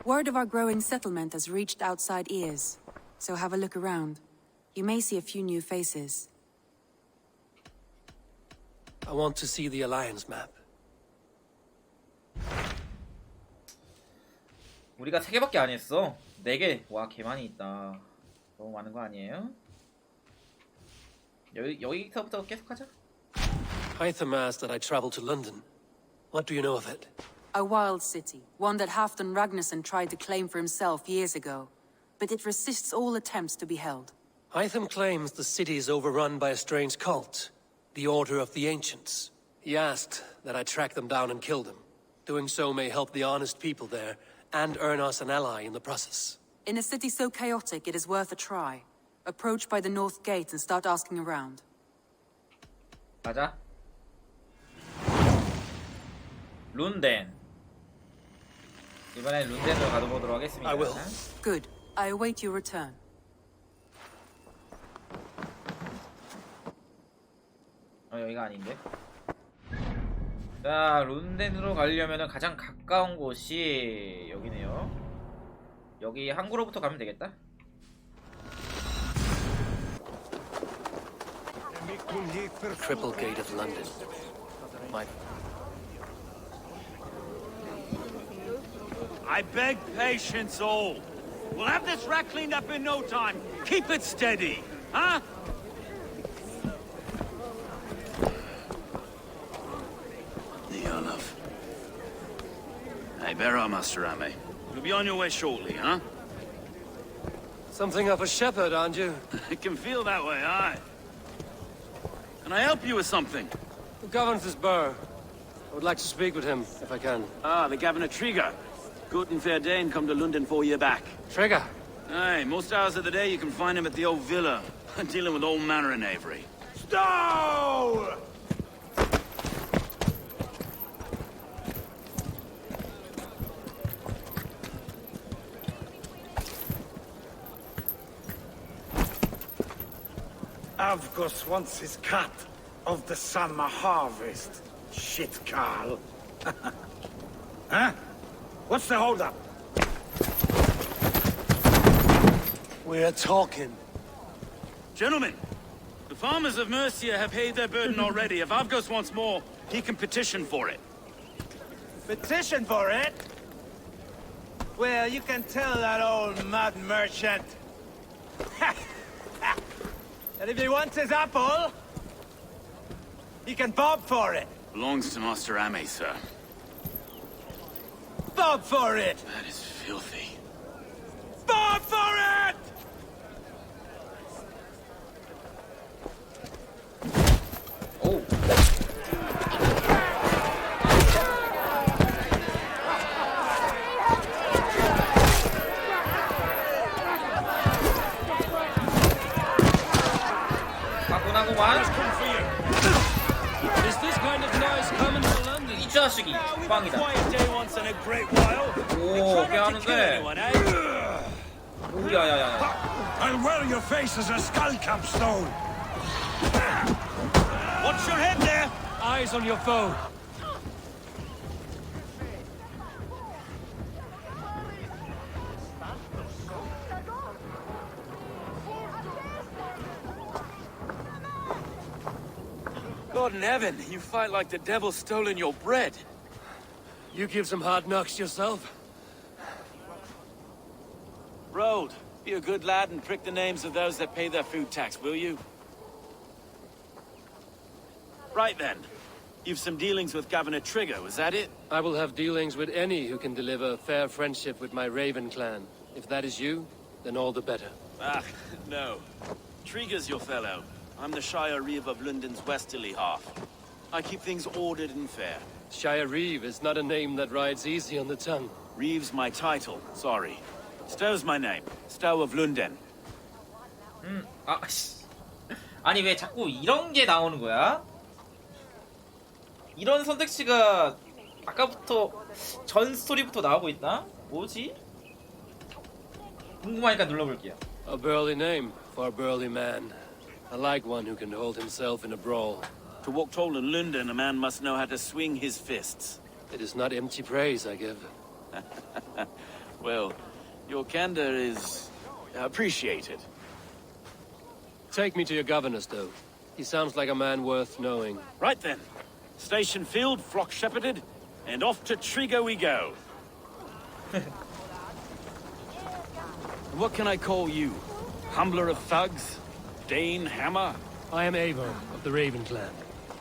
Word of our growing settlement has reached outside ears, so have a look around. You may see a few new faces. I want to see the Alliance map. 우리가 3개밖에 안 했어. 4개. 와, 개 많이 있다. 너무 많은 거 아니에요? 여기서부터 계속하자. Hytham asked that I travel to London. What do you know of it? A wild city, one that Halfdan Ragnarsson tried to claim for himself years ago, but it resists all attempts to be held. Hytham claims the city is overrun by a strange cult, the Order of the Ancients. He asked that I track them down and kill them. Doing so may help the honest people there, and earn us an ally in the process. In a city so chaotic, it is worth a try. Approach by the North Gate and start asking around. 가자. 룬덴. 이번엔 룬덴으로 가보도록 하겠습니다. I will. Good. I await your return. 여기가 아닌데. 자, 룬덴으로 가려면은 가장 가까운 곳이 여기네요. 여기 항구로부터 가면 되겠다. Triple Gate of London. I beg patience, all. We'll have this rat cleaned up in no time. Keep it steady, huh? Love. Hey, bear up, Master Ame. You'll be on your way shortly, huh? Something of a shepherd, aren't you? It can feel that way, aye. Can I help you with something? Who governs this burgh? I would like to speak with him, if I can. Ah, the Governor Trigger. Good and fair Dane come to London 4 years back. Trigger! Aye, most hours of the day you can find him at the old villa, dealing with all manner of knavery. Stow! Avgos wants his cut of the summer harvest. Shit, Carl. Huh? What's the holdup? We're talking. Gentlemen, the farmers of Mercia have paid their burden already. If Avgos wants more, he can petition for it. Petition for it? Well, you can tell that old mud merchant. And if he wants his apple, he can bob for it. Belongs to Master Ame, sir. Bob for it! That is filthy. Bob for it! 오. 가뿐하구만. Is this kind of noise coming from London? 이 자식이 빵이다. 오, 꽤 하는데. 오, 야야야. I'll wear your face as a skull capstone. Watch your head there! Eyes on your foe. God in heaven, you fight like the devil's stolen your bread. You give some hard knocks yourself. Road, be a good lad and prick the names of those that pay their food tax, will you? Right then. You've some dealings with Governor Trigger, was that it? I will have dealings with any who can deliver fair friendship with my Raven clan. If that is you, then all the better. Ah, no. Trigger's your fellow. I'm the Shire Reeve of London's westerly half. I keep things ordered and fair. Shire Reeve is not a name that rides easy on the tongue. Reeve's my title, sorry. Stow's my name. Stow of London. 아, 씨. 아니 왜 자꾸 이런 게 나오는 거야? 이런 선택지가 아까부터 전 스토리부터 나오고 있다? 뭐지? 궁금하니까 눌러볼게요. A burly name for a burly man. I like one who can hold himself in a brawl. To walk tall in London, a man must know how to swing his fists. It is not empty praise I give. Well, your candor is appreciated. Take me to your governor, Stowe. He sounds like a man worth knowing. Right then. Station filled, flock shepherded, and off to Trigo we go. What can I call you? Humbler of thugs? Dane Hammer? I am Eivor of the Raven clan.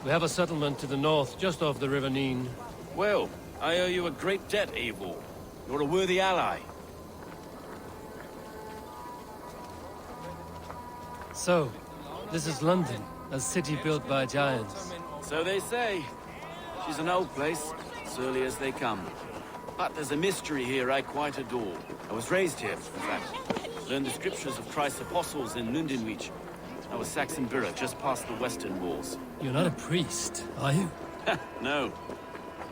We have a settlement to the north, just off the River Neen. Well, I owe you a great debt, Eivor. You're a worthy ally. So, this is London, a city built by giants. So they say. She's an old place, surly as they come. But there's a mystery here I quite adore. I was raised here, in fact. Learned the scriptures of Christ's apostles in Lundenwich. I was Saxon Borough, just past the western walls. You're not a priest, are you? No.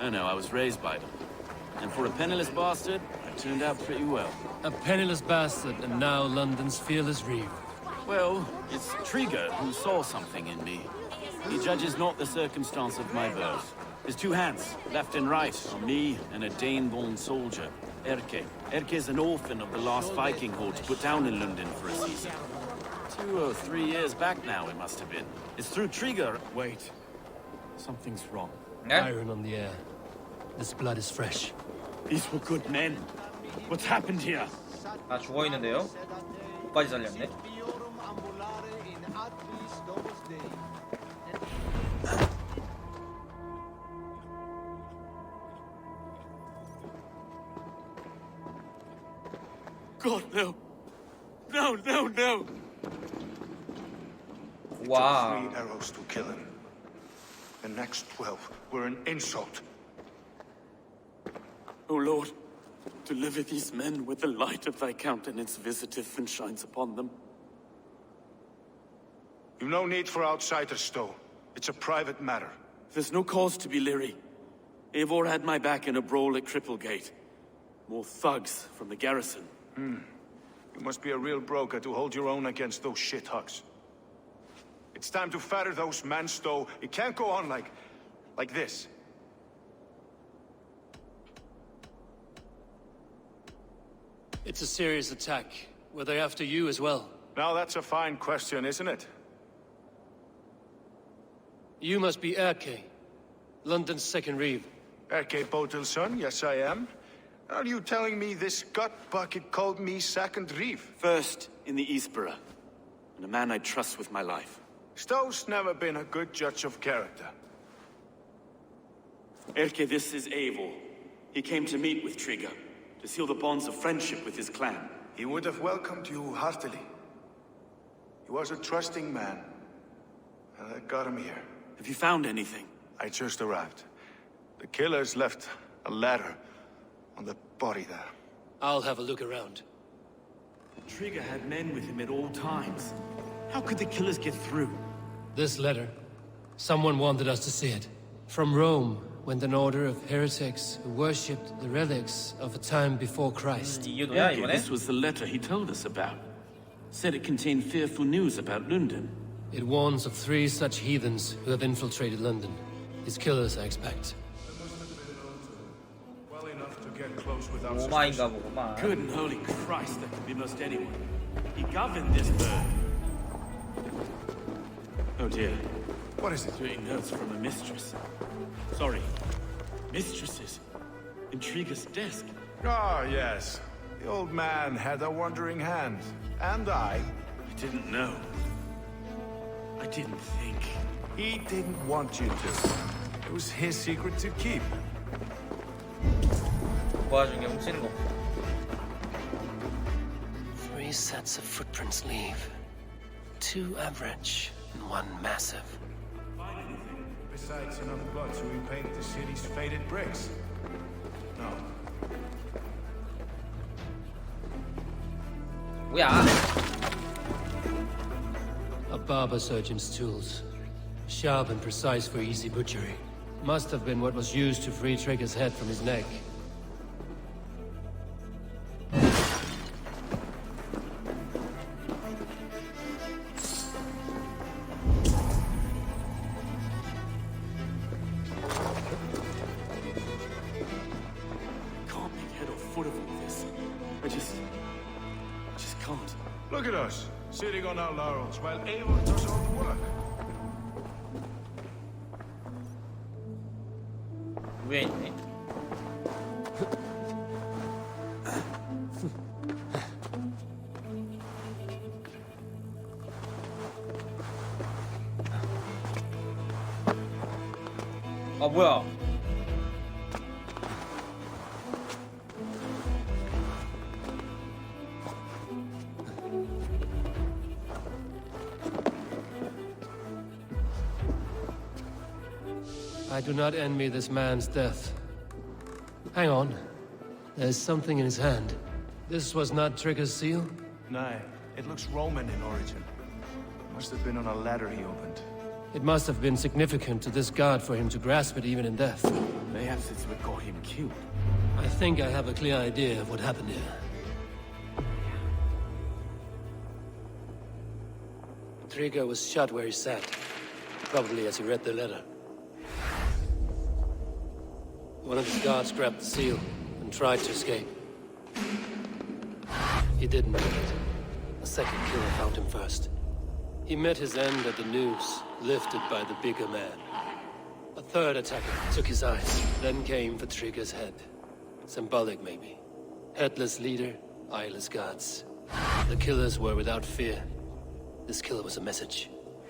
Oh no, I was raised by them. And for a penniless bastard, I turned out pretty well. A penniless bastard, and now London's fearless reeve. Well, it's Trigo who saw something in me. He judges not the circumstance of my birth. His two hands, left and right, on me and a Dane-born soldier, Erke. Erke's an orphan of the last Viking hordes put down in London for a season. 2 or 3 years back now, it must have been. It's through Trigo. Wait. Something's wrong. 네? Iron on the air. This blood is fresh. These were good men. What's happened here? 다 죽어 있는데요. 목까지 잘렸네. God, no. No, no, no. 와. 3 arrows to kill him. The next 12 were an insult. O Lord, deliver these men with the light of thy countenance visiteth and shines upon them. You've no need for outsiders, Stowe. It's a private matter. There's no cause to be leery. Eivor had my back in a brawl at Cripplegate. More thugs from the garrison. You must be a real broker to hold your own against those shithugs. It's time to fetter those men, Stowe. It can't go on like this. It's a serious attack. Were they after you as well? Now that's a fine question, isn't it? You must be Erke, London's second reeve. Erke Botil's son, yes I am. Are you telling me this gut bucket called me second reeve? First in the Eastborough, and a man I trust with my life. Stowe's never been a good judge of character. Erke, this is Eivor. He came to meet with Trigo, to seal the bonds of friendship with his clan. He would have welcomed you heartily. He was a trusting man, and I got him here. Have you found anything? I just arrived. The killers left a letter on the body there. I'll have a look around. Trigo had men with him at all times. How could the killers get through? This letter. Someone wanted us to see it. From Rome went an order of heretics who worshipped the relics of a time before Christ. 이유도야 Erke, 이번에? this was the letter he told us about. Said it contained fearful news about London. It warns of 3 such heathens who have infiltrated London. His killers, I expect. Well enough to get close without 오마인가 보구만. Good and holy Christ, that could be most anyone. He governed this bird. Oh dear. What is it? Doing notes from a mistress. Sorry. Mistresses. In Trigo's desk. Ah, yes. The old man had a wandering hand. And I didn't know. I didn't think. He didn't want you to. It was his secret to keep. 그 와중에 훔치는 거. 3 sets of footprints leave. 2 average and 1 massive. Besides enough blood to repaint the city's faded bricks. No. 뭐야? A barber surgeon's tools. Sharp and precise for easy butchery. Must have been what was used to free Trigger's head from his neck. foot of all this. I just can't. Look at us, sitting on our laurels while Eivor does all the work. 위에 있네. 아 뭐야? I do not envy this man's death. Hang on. There's something in his hand. This was not Trigger's seal? No, it looks Roman in origin. Must have been on a ladder he opened. It must have been significant to this god for him to grasp it even in death. Perhaps it's what got him killed. I think I have a clear idea of what happened here. Trigger was shot where he sat. Probably as he read the letter. One of his guards grabbed the seal and tried to escape. He didn't make it. A second killer found him first. He met his end at the noose, lifted by the bigger man. A third attacker took his eyes, then came for Trigger's head. Symbolic, maybe. Headless leader, eyeless guards. The killers were without fear. This killer was a message.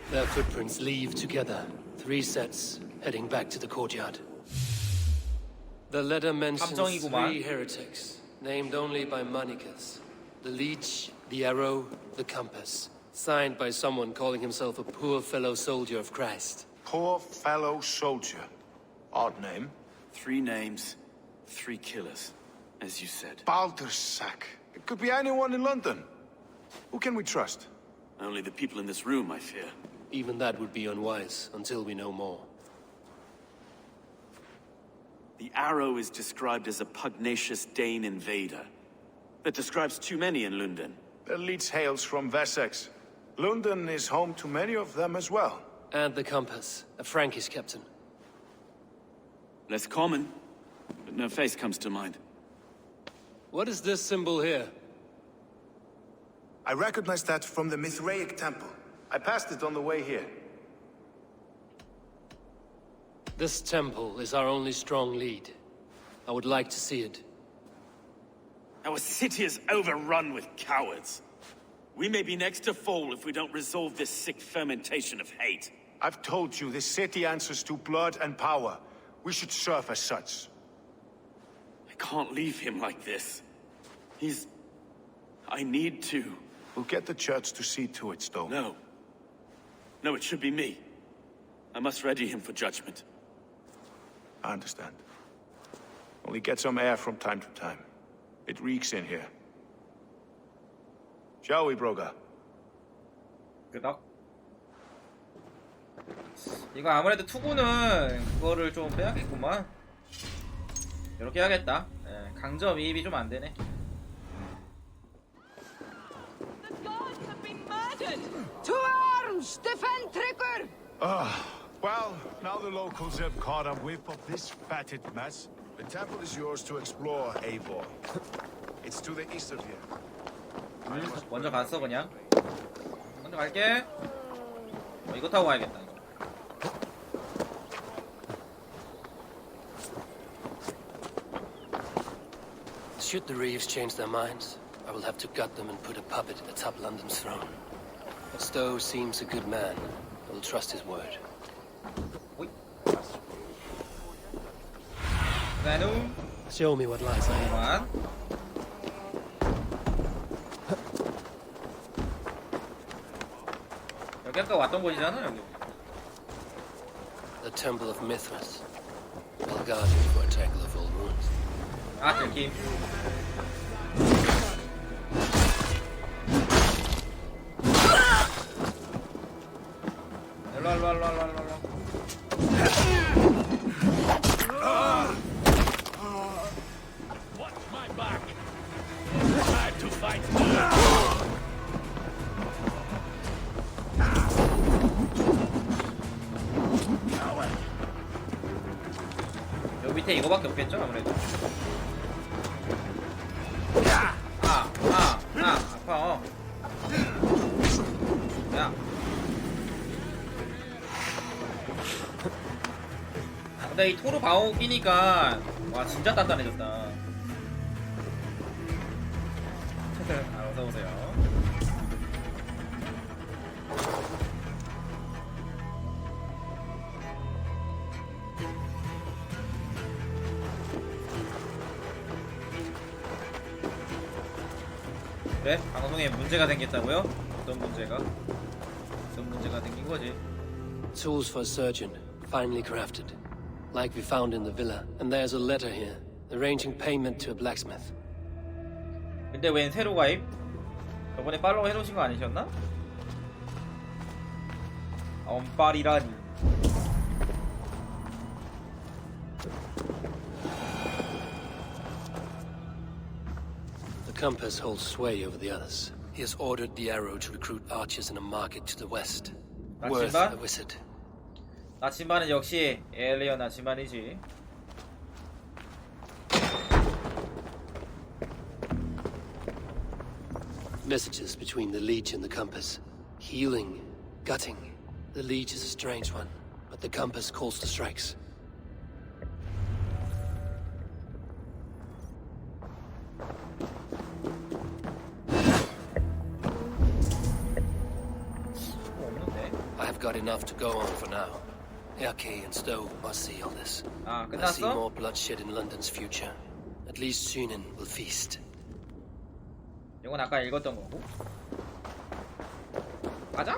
Their footprints leave together. 3 sets, heading back to the courtyard. The letter mentions 함정이구만. 3 heretics, named only by Manicus. The leech, the arrow, the compass. Signed by someone calling himself a poor fellow soldier of Christ. Poor fellow soldier. Odd name. 3 names, 3 killers, as you said. Baldersack. It could be anyone in London. Who can we trust? Only the people in this room, I fear. Even that would be unwise, until we know more. The arrow is described as a pugnacious Dane invader. That describes too many in London. The leech hails from Wessex. London is home to many of them as well. And the compass, a Frankish captain. Less common, but no face comes to mind. What is this symbol here? I recognize that from the Mithraic temple. I passed it on the way here. This temple is our only strong lead. I would like to see it. Our city is overrun with cowards. We may be next to fall if we don't resolve this sick fermentation of hate. I've told you, this city answers to blood and power. We should serve as such. I can't leave him like this. I need to. We'll get the church to see to it, Stone. No. No, it should be me. I must ready him for judgment. I understand. Only get some air from time to time. It reeks in here. Shall we, Broga? 끄덕. 이거 아무래도 투구는 그거를 좀 빼야겠구만. 이렇게 해야겠다. 예, 강점 이입이 좀 안 되네. The gods have been murdered! To arms! Defend Trigger! Well, now the locals have caught a whiff of this fatted mess. The temple is yours to explore, Eivor. It's to the east of here. 먼저 갔어 그냥. 먼저 갈게. 이거 타고 가야겠다. 이거. Should the Reeves change their minds, I will have to gut them and put a puppet atop London's throne. But Stowe seems a good man. I will trust his word. 오이. 나누. Show me what lies ahead. 그만. 여기 아까 왔던 곳이잖아 여기. The Temple of Mithras. Well guarded for a tangle of old wounds. 아 들킴. 일로. Watch my back. Time to fight. 여기 밑에 이거밖에 없겠죠 아무래도. 근데 이 토르 방어 끼니까 와 진짜 단단해졌다. 어서 오세요. 그래? 방송에 문제가 생겼다고요? 어떤 문제가 생긴 거지? Tools for a surgeon, finely crafted. Like we found in the villa. And there's a letter here, arranging payment to a blacksmith. 근데 웬 새로 가입? 저번에 팔로우 해놓으신 거 아니셨나? 엄빨이라니. The compass holds sway over the others. He has ordered the arrow to recruit archers in a market to the west. Worth a visit. 나침반은 역시 에일리언 나침반이지. Messages between the leech and the compass. Healing, gutting. The leech is a strange one, but the compass calls to strikes. I have got enough to go on for now. Erke and Stowe must see all this. 아, I see 끝났어? more bloodshed in London's future. At least Sunan will feast. 이건 아까 읽었던 거고. 가자.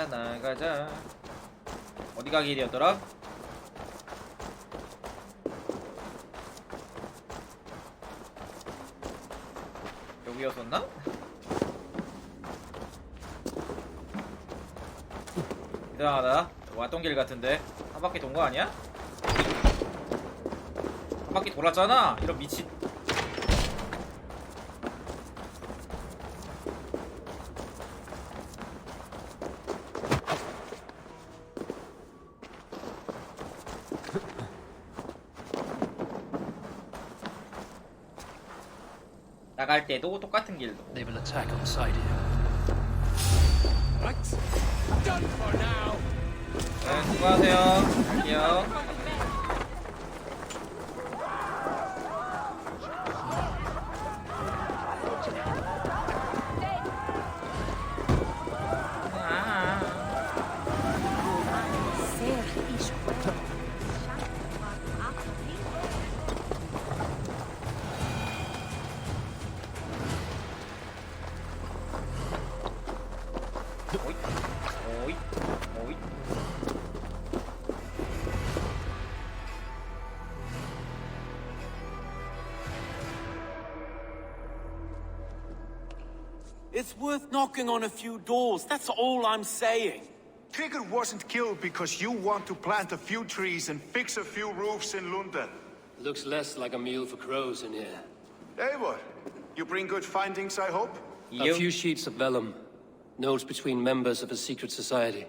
나가자. 어디가 길이었더라? 여기였었나? 이상하다. 왔던 길 같은데 한 바퀴 돈 거 아니야? 한 바퀴 돌았잖아. 이런 미친. 나갈 때도 똑같은 길도. They will attack on sight here. 네, 수고하세요. 갈게요. 오이. It's worth knocking on a few doors, that's all I'm saying. Trigger wasn't killed because you want to plant a few trees and fix a few roofs in London. Looks less like a meal for crows in here. Eivor, you bring good findings, I hope? A few sheets of vellum. Notes between members of a secret society.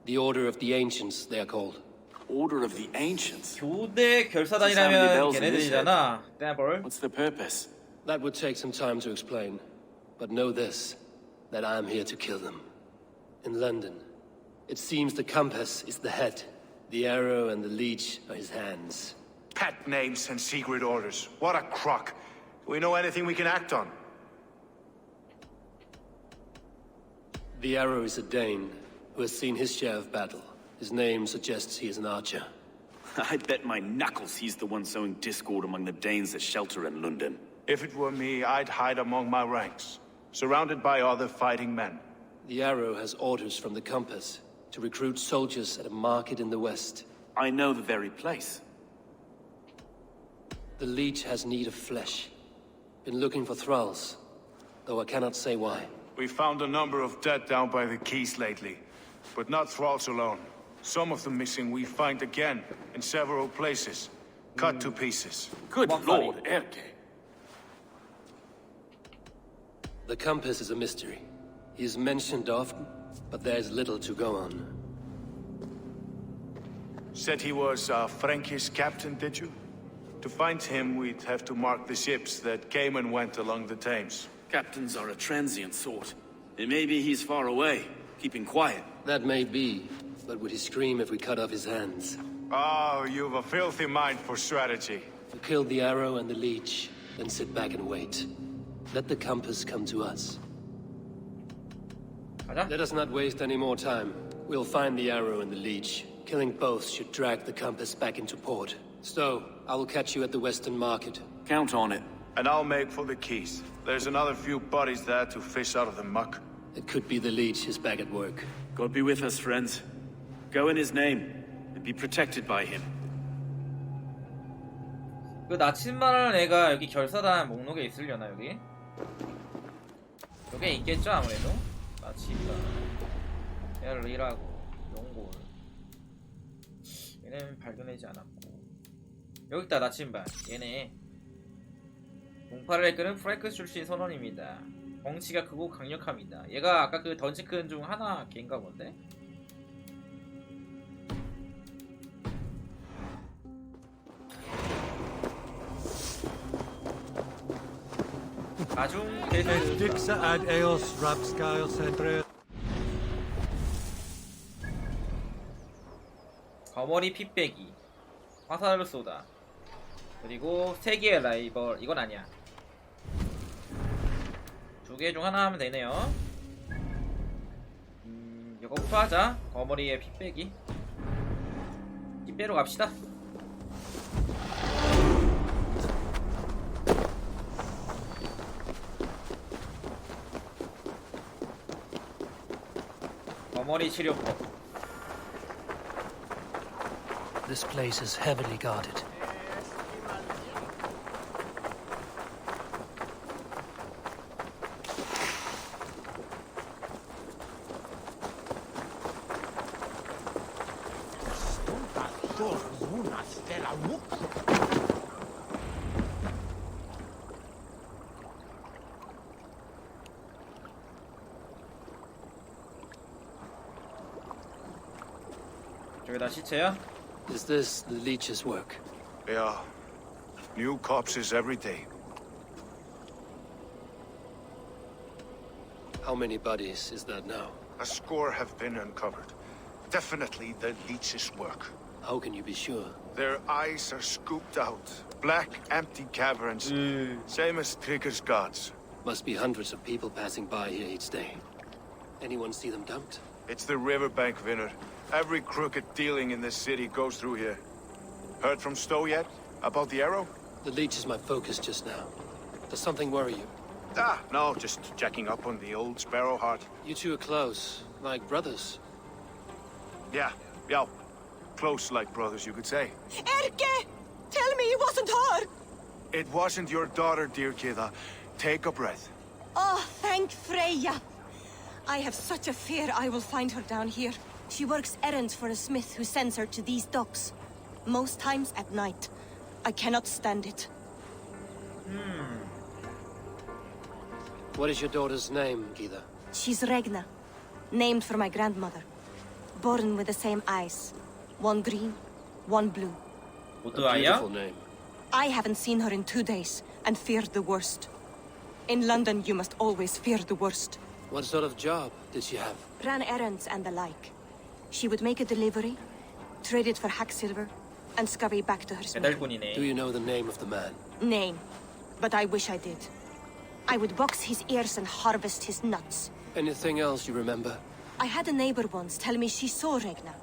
The Order of the Ancients, they are called. Order of the Ancients? 교대 결사단이라면 걔네들이잖아. 떼볼. What's the purpose? That would take some time to explain. But know this, that I am here to kill them. In London, it seems the compass is the head. The arrow and the leech are his hands. Pet names and secret orders. What a crock. Do we know anything we can act on? The arrow is a Dane who has seen his share of battle. His name suggests he is an archer. I bet my knuckles he's the one sowing discord among the Danes that shelter in London. If it were me, I'd hide among my ranks, surrounded by other fighting men. The arrow has orders from the compass to recruit soldiers at a market in the west. I know the very place. The leech has need of flesh. Been looking for thralls, though I cannot say why. We found a number of dead down by the quays lately, but not thralls alone. Some of the missing we find again in several places, cut to pieces. Good lord, Erke. The compass is a mystery. He is mentioned often, but there's little to go on. Said he was a Frankish captain, did you? To find him, we'd have to mark the ships that came and went along the Thames. Captains are a transient sort. It may be he's far away, keeping quiet. That may be, but would he scream if we cut off his hands? Oh, you've a filthy mind for strategy. We killed the arrow and the leech, then sit back and wait. Let the compass come to us. 가자. Let us not waste any more time. We'll find the arrow and the leech. Killing both should drag the compass back into port. So, I will catch you at the Western Market. Count on it. And I'll make for the keys. There's another few bodies there to fish out of the muck. It could be the leech is back at work. God be with us, friends. Go in his name, and be protected by him. 그 나침반을 애가 여기 결사단 목록에 있으려나 여기? 여기에 있겠죠 아무래도. 나침반, 엘리라고, 용골. 얘는 발견하지 않았고. 여기 있다 나침반. 얘네. 공파를 이끄는 브레이커스 출신 선원입니다. 덩치가 크고 강력합니다. 얘가 아까 그 덩치 큰 중 하나 걔인가 본데? 가중 대세 ad eos rapskael centre. 거머리 피 빼기, 화살을 쏘다, 그리고 세 개의 라이벌. 이건 아니야. 두 개 중 하나 하면 되네요. 이거부터 하자. 거머리에 피 빼기. 피 빼러 갑시다. 거머리 치료법. This place is heavily guarded. 저기다 시체야? Is this the leech's work? Yeah. New corpses every day. How many bodies is that now? A score have been uncovered. Definitely the leech's work. How can you be sure? Their eyes are scooped out. Black, empty caverns. Same as Trigger's gods. Must be hundreds of people passing by here each day. Anyone see them dumped? It's the riverbank, Vinner. Every crooked dealing in this city goes through here. Heard from Stowe yet? About the arrow? The leech is my focus just now. Does something worry you? Ah, no, just checking up on the old Sparrowheart. You two are close, like brothers. Yeah. Close like brothers, you could say. Erke! Tell me it wasn't her! It wasn't your daughter, dear Kida. Take a breath. Oh, thank Freya. I have such a fear I will find her down here. She works errands for a smith who sends her to these docks. Most times at night. I cannot stand it. What is your daughter's name, Gita? She's Regna, named for my grandmother. Born with the same eyes. One green, one blue. 모두 A 아이야? beautiful name. I haven't seen her in 2 days, and feared the worst. In London, you must always fear the worst. What sort of job did she have? Ran errands and the like. She would make a delivery, trade it for hack silver, and scurry back to her smith. Do 배달꾼이네. you know the name of the man? Name, but I wish I did. I would box his ears and harvest his nuts. Anything else you remember? I had a neighbor once tell me she saw Regna,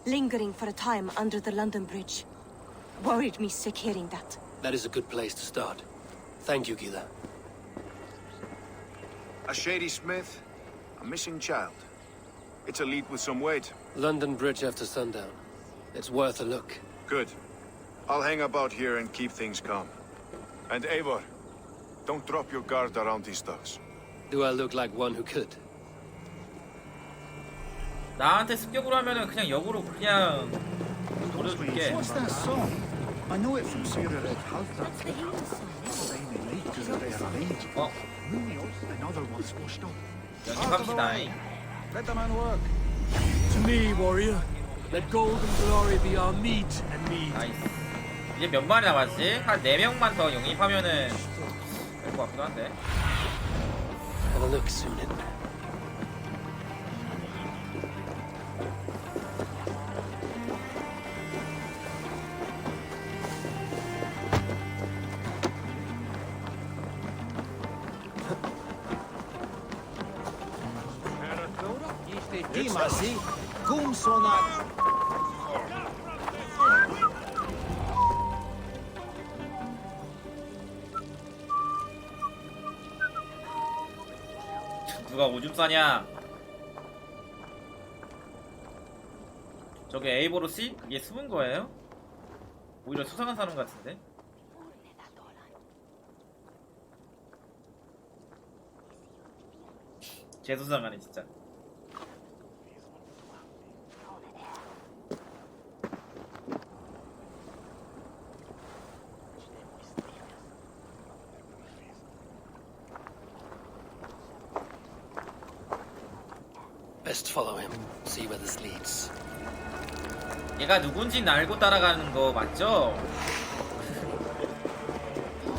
lingering for a time under the London Bridge. Worried me sick hearing that. That is a good place to start. Thank you, Gita. A shady smith, a missing child. It's a lead with some weight. London Bridge after sundown. It's worth a look. Good. I'll hang about here and keep things calm. And Eivor, don't drop your guard around these docks. Do I look like one who could? 나한테 습격으로 하면은 그냥 역으로 그냥 돌려줄게. What's that song? I know it from Sarah Red Halter. 어, Another one's washed up. 연습합시다. Let the man work. To me, warrior. Let gold and glory be our meat and mead. 나이스. 이제 몇 마리 남았지? 한 4명만 더 영입하면은 될 것 같기도 한데. Have a look, Sunan. Kimasi, Kumsonat. 누가 오줌 싸냐? 저게 에이보로 C? 그게 숨은 거예요? 오히려 수상한 사람 같은데? 개수상하네 진짜. Best follow him. See where this leads. 얘가 누군지 알고 따라가는 거 맞죠?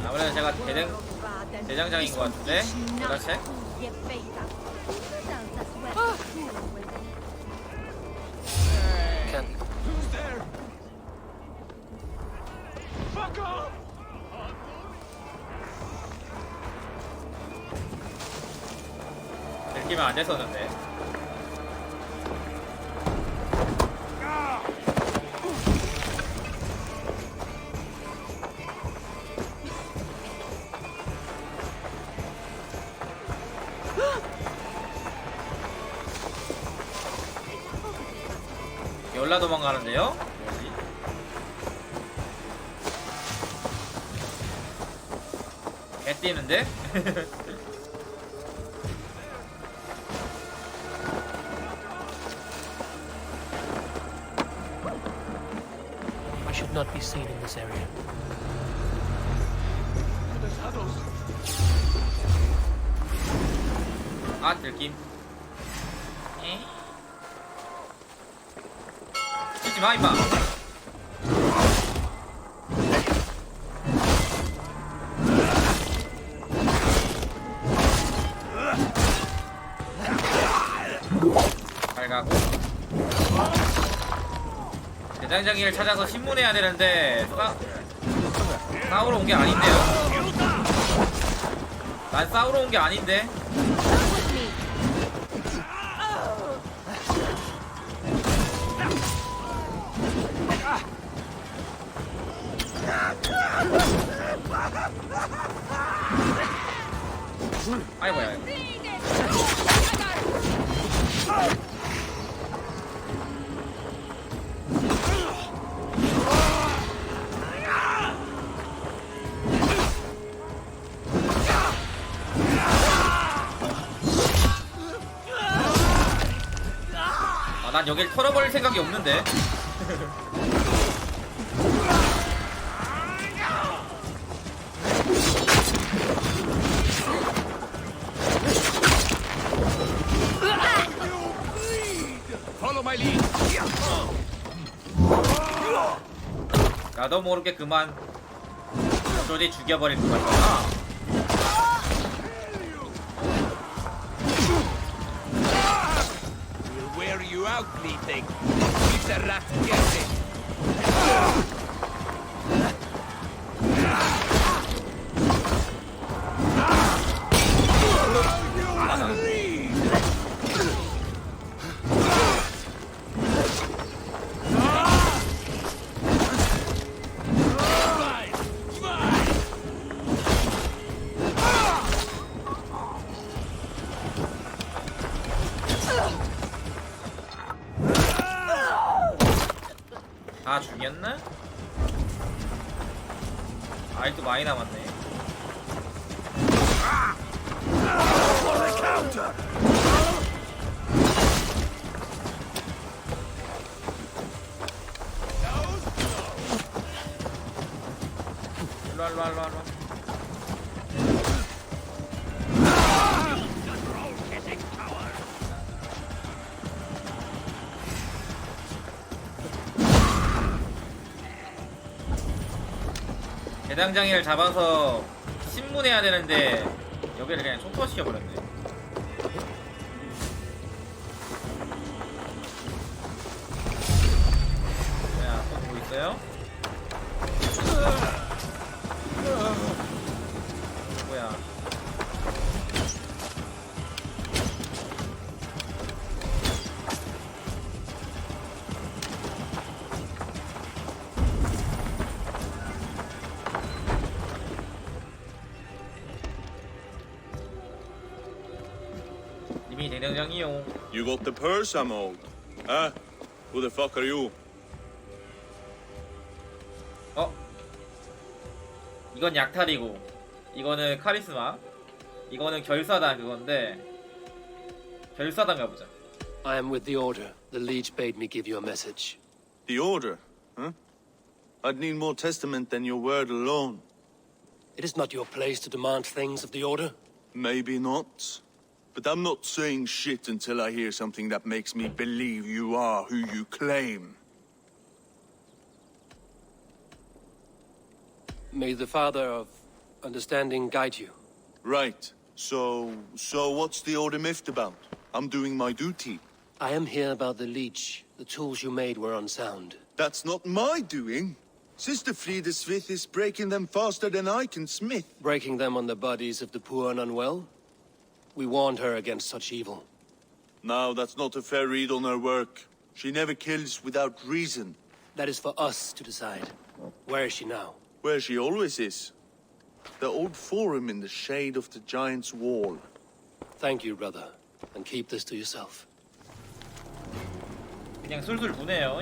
아무래도 제가 대장장인 것 같은데? 그렇지? Can't. 들키면 안 됐었는데. 열라 도망가는데요? 뭐지? 개 뛰는데? I should not be seen in this area. 아 들킴. 뛰지마 임마. 잘 가고. 대장장이를 찾아서 신문해야 되는데 싸우러 온 게 아닌데요? 난 싸우러 온 게 아닌데? 아이고야 아이고. 난 여길 털어버릴 생각이 없는데. 나도 모르게 그만 어쩌지 죽여버릴 것 같잖아. We'll wear you out, meeting. Keep the rat guessing. 다 죽였나? 아직도 많이 남았네. 일로와. 대장장이를 잡아서 신문해야 되는데 여기를 그냥 초토화시켜버렸네. 야, 또 뭐 있어요? 뭐야? 진행장이요. You got the purse I'm owed. Ah, who the fuck are you? 이건 약탈이고, 이거는 카리스마, 이거는 결사단 그건데, 결사단 가보자. I am with the Order. The Liege bade me give you a message. The Order, huh? I'd need more testament than your word alone. It is not your place to demand things of the Order. Maybe not. But I'm not saying shit until I hear something that makes me believe you are who you claim. May the Father of Understanding guide you. Right. So what's the Order miffed about? I'm doing my duty. I am here about the Liege. The tools you made were unsound. That's not my doing. Sister Frida Smith is breaking them faster than I can smith. Breaking them on the bodies of the poor and unwell? We warned her against such evil. Now that's not a fair read on her work. She never kills without reason. That is for us to decide. Where is she now? Where she always is. The old forum in the shade of the giant's wall. Thank you, brother. And keep this to yourself. 그냥 술술 부네요.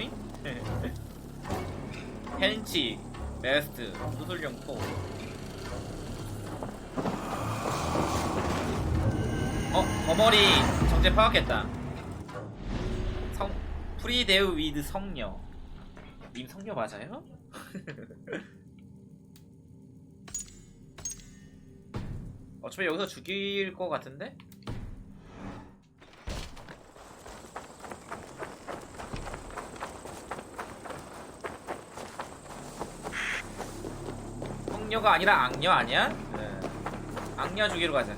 펜치, 베스트, 수술용 포. 거머리 정체 파악했다. 프리데우 위드 성녀. 님 성녀 맞아요? 어차피 여기서 죽일 것 같은데? 성녀가 아니라 악녀 아니야? 네. 악녀 죽이러 가자.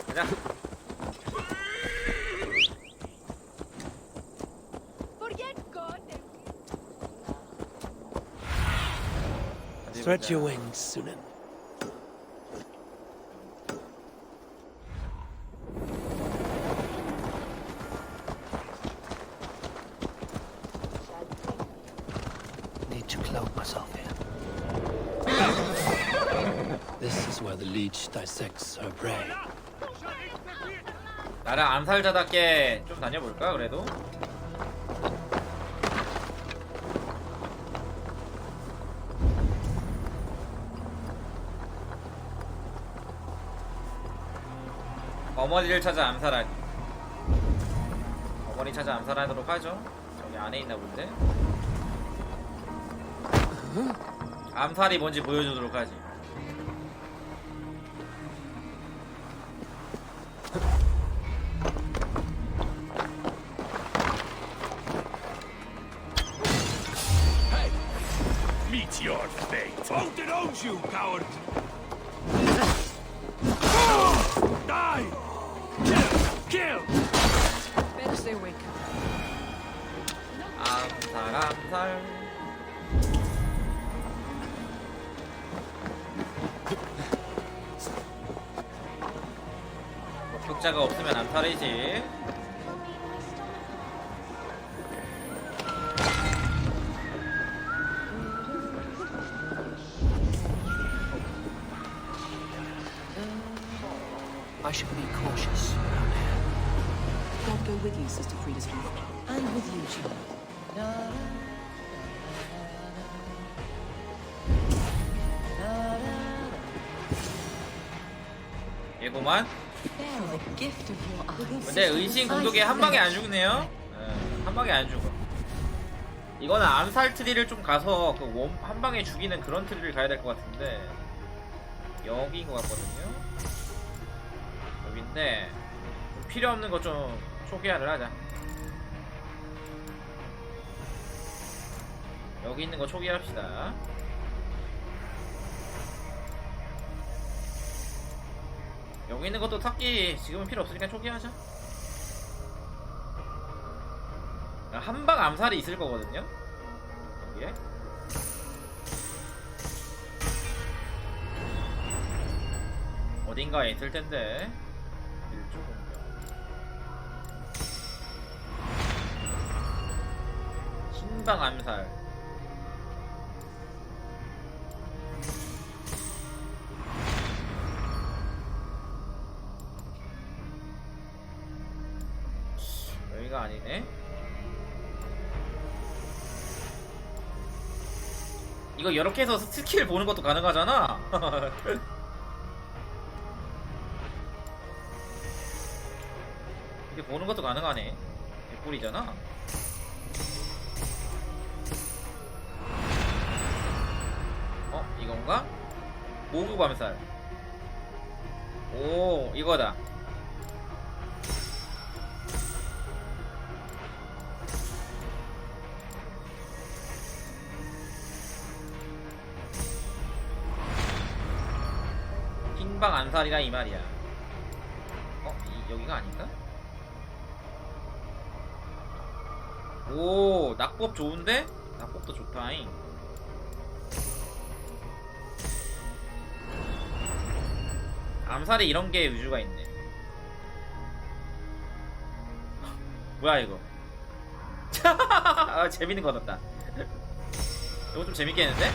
가자. Stretch your wings, Sunan. Need to cloak myself here. This is where the leech dissects her prey. 나랑 암살자답게 좀 다녀볼까 그래도? 어머니를 찾아 암살하기. 어머니 찾아 암살하도록 하죠. 저기 안에 있나 본데. 암살이 뭔지 보여주도록 하지. Meet your fate. Hold it on, you coward! Die! Kill! Better stay awake. 암살. 목격자가 없으면 암살이지. I should be cautious around here. God go with you, Sister Frida Smith. And with you, child. 얘구만. For the gift of your eyes. 근데 의심 공격에 한 방에 안 죽네요. 한 방에 안 죽어. 이거는 암살 트리를 좀 가서 그 한 방에 죽이는 그런 트리를 가야 될 것 같은데 여기인 것 같거든요. 여기인데 필요 없는 거 좀 초기화를 하자. 여기 있는 거 초기화합시다. 여기 있는 것도 탁기 지금은 필요 없으니까 초기화하자. 한방 암살이 있을 거거든요. 여기에 어딘가에 있을 텐데. 일조 공격. 흰방 암살. 여기가 아니네. 이거 이렇게 해서 스킬 보는 것도 가능하잖아. 이렇게 보는 것도 가능하네. 개꿀이잖아. 이건가? 모구 암살. 오, 이거다. 흰방 암살이라 이 말이야. 여기가 아닌가? 오, 낙법 좋은데? 낙법도 좋다잉. 암살에 이런 게 위주가 있네. 뭐야 이거? 아, 재밌는 거 같다. 이거 좀 재밌겠는데?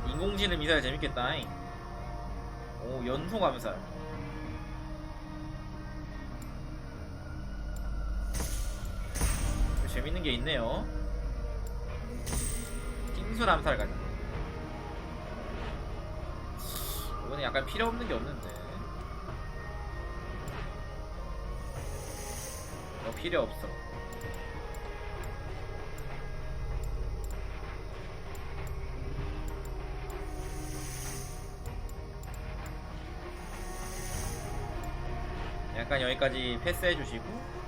인공지능 미사일 재밌겠다잉. 오, 연속 암살. 재밌는 게 있네요. 킹술 암살 가자. 이거는 약간 필요 없는 게 없는데. 필요 없어. 약간 여기까지 패스해 주시고.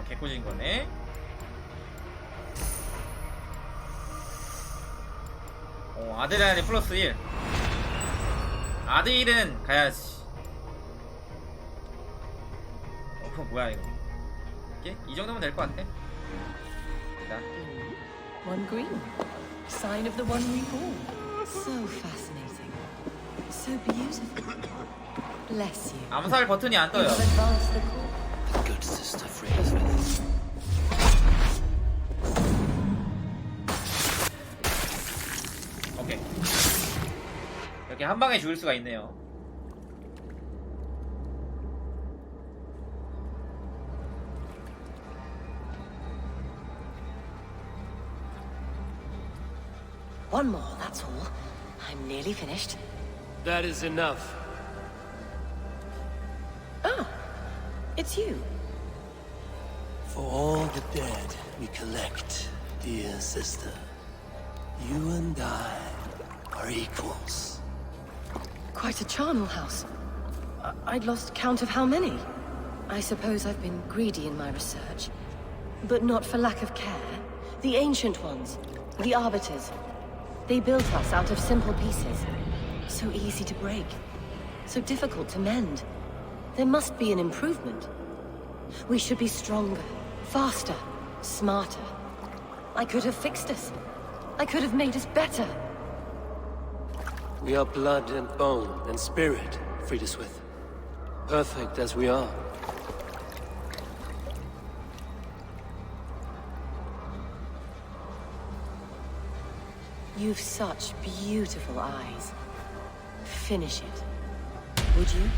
개꿀인 거네. 아드레날린 플러스 1. 아드 1은 가야지. 뭐야 이거. 이렇게? 이 정도면 될 것 같아. 자. One green. Sign of the one reborn. So fascinating. So beautiful. Bless you. 암살 버튼이 안 떠요. Good sister phrase with it. 오케이. 이렇게 한 방에 죽일 수가 있네요. One more, that's all. I'm nearly finished. That is enough. Ah, it's you. For all the dead we collect, dear sister, you and I are equals. Quite a charnel house. I'd lost count of how many. I suppose I've been greedy in my research. But not for lack of care. The ancient ones, the arbiters, they built us out of simple pieces. So easy to break. So difficult to mend. There must be an improvement. We should be stronger, faster, smarter. I could have fixed us. I could have made us better. We are blood and bone and spirit, Friedeswith. Perfect as we are. You've such beautiful eyes. Finish it. Would you?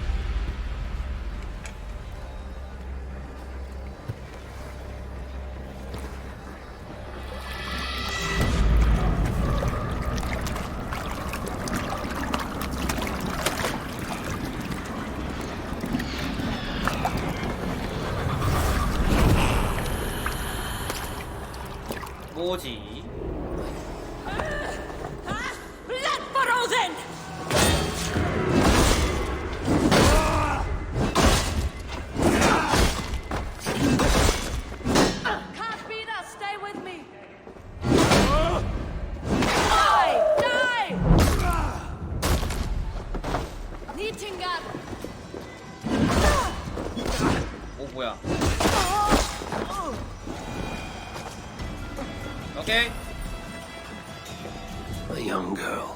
뭐지? Blood for Odin! Can't beat us, stay with me! Die! Die! Nitingar! 뭐야? 오케이. A young girl.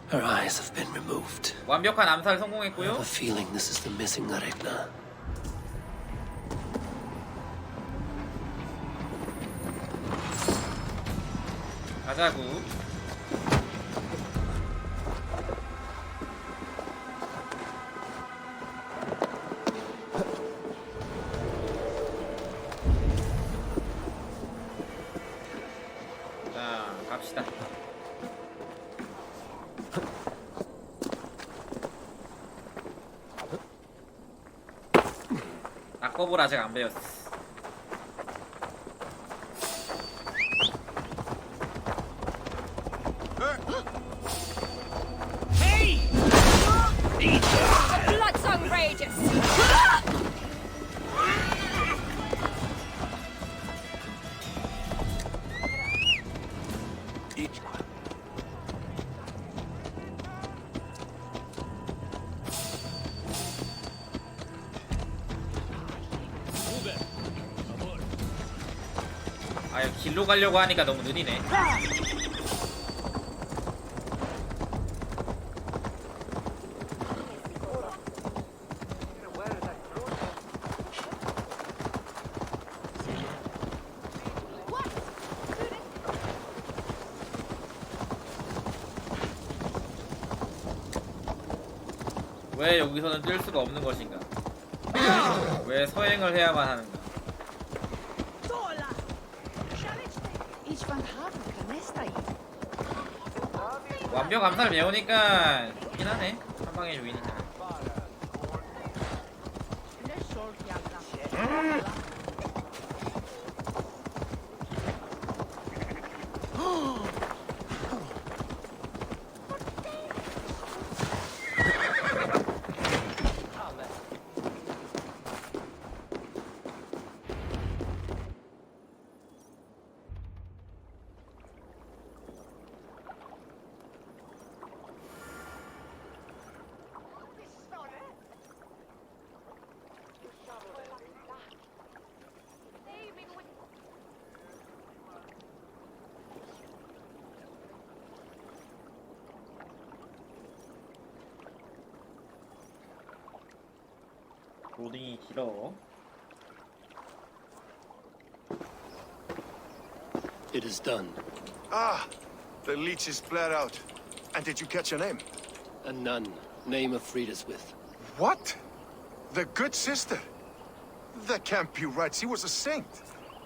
Her eyes have been removed. 완벽한 암살 I have 성공했고요. a feeling this is the missing Aretna. 가자구. 자, 갑시다. 낙법을 아직 안 배웠어. Bloodsong rages! 아유, 길로 가려고 하니까 너무 느리네. 왜 여기서는 뛸 수가 없는 것인가? 왜 서행을 해야만 하는가? 완벽 암살 배우니까 좋긴 하네. 한 방에 유인이다. 로딩이 길어. It is done. Ah, the leech is bled out. And did you catch her name? A nun, name of Friedaswith. What? The good sister? That can't be right. She was a saint.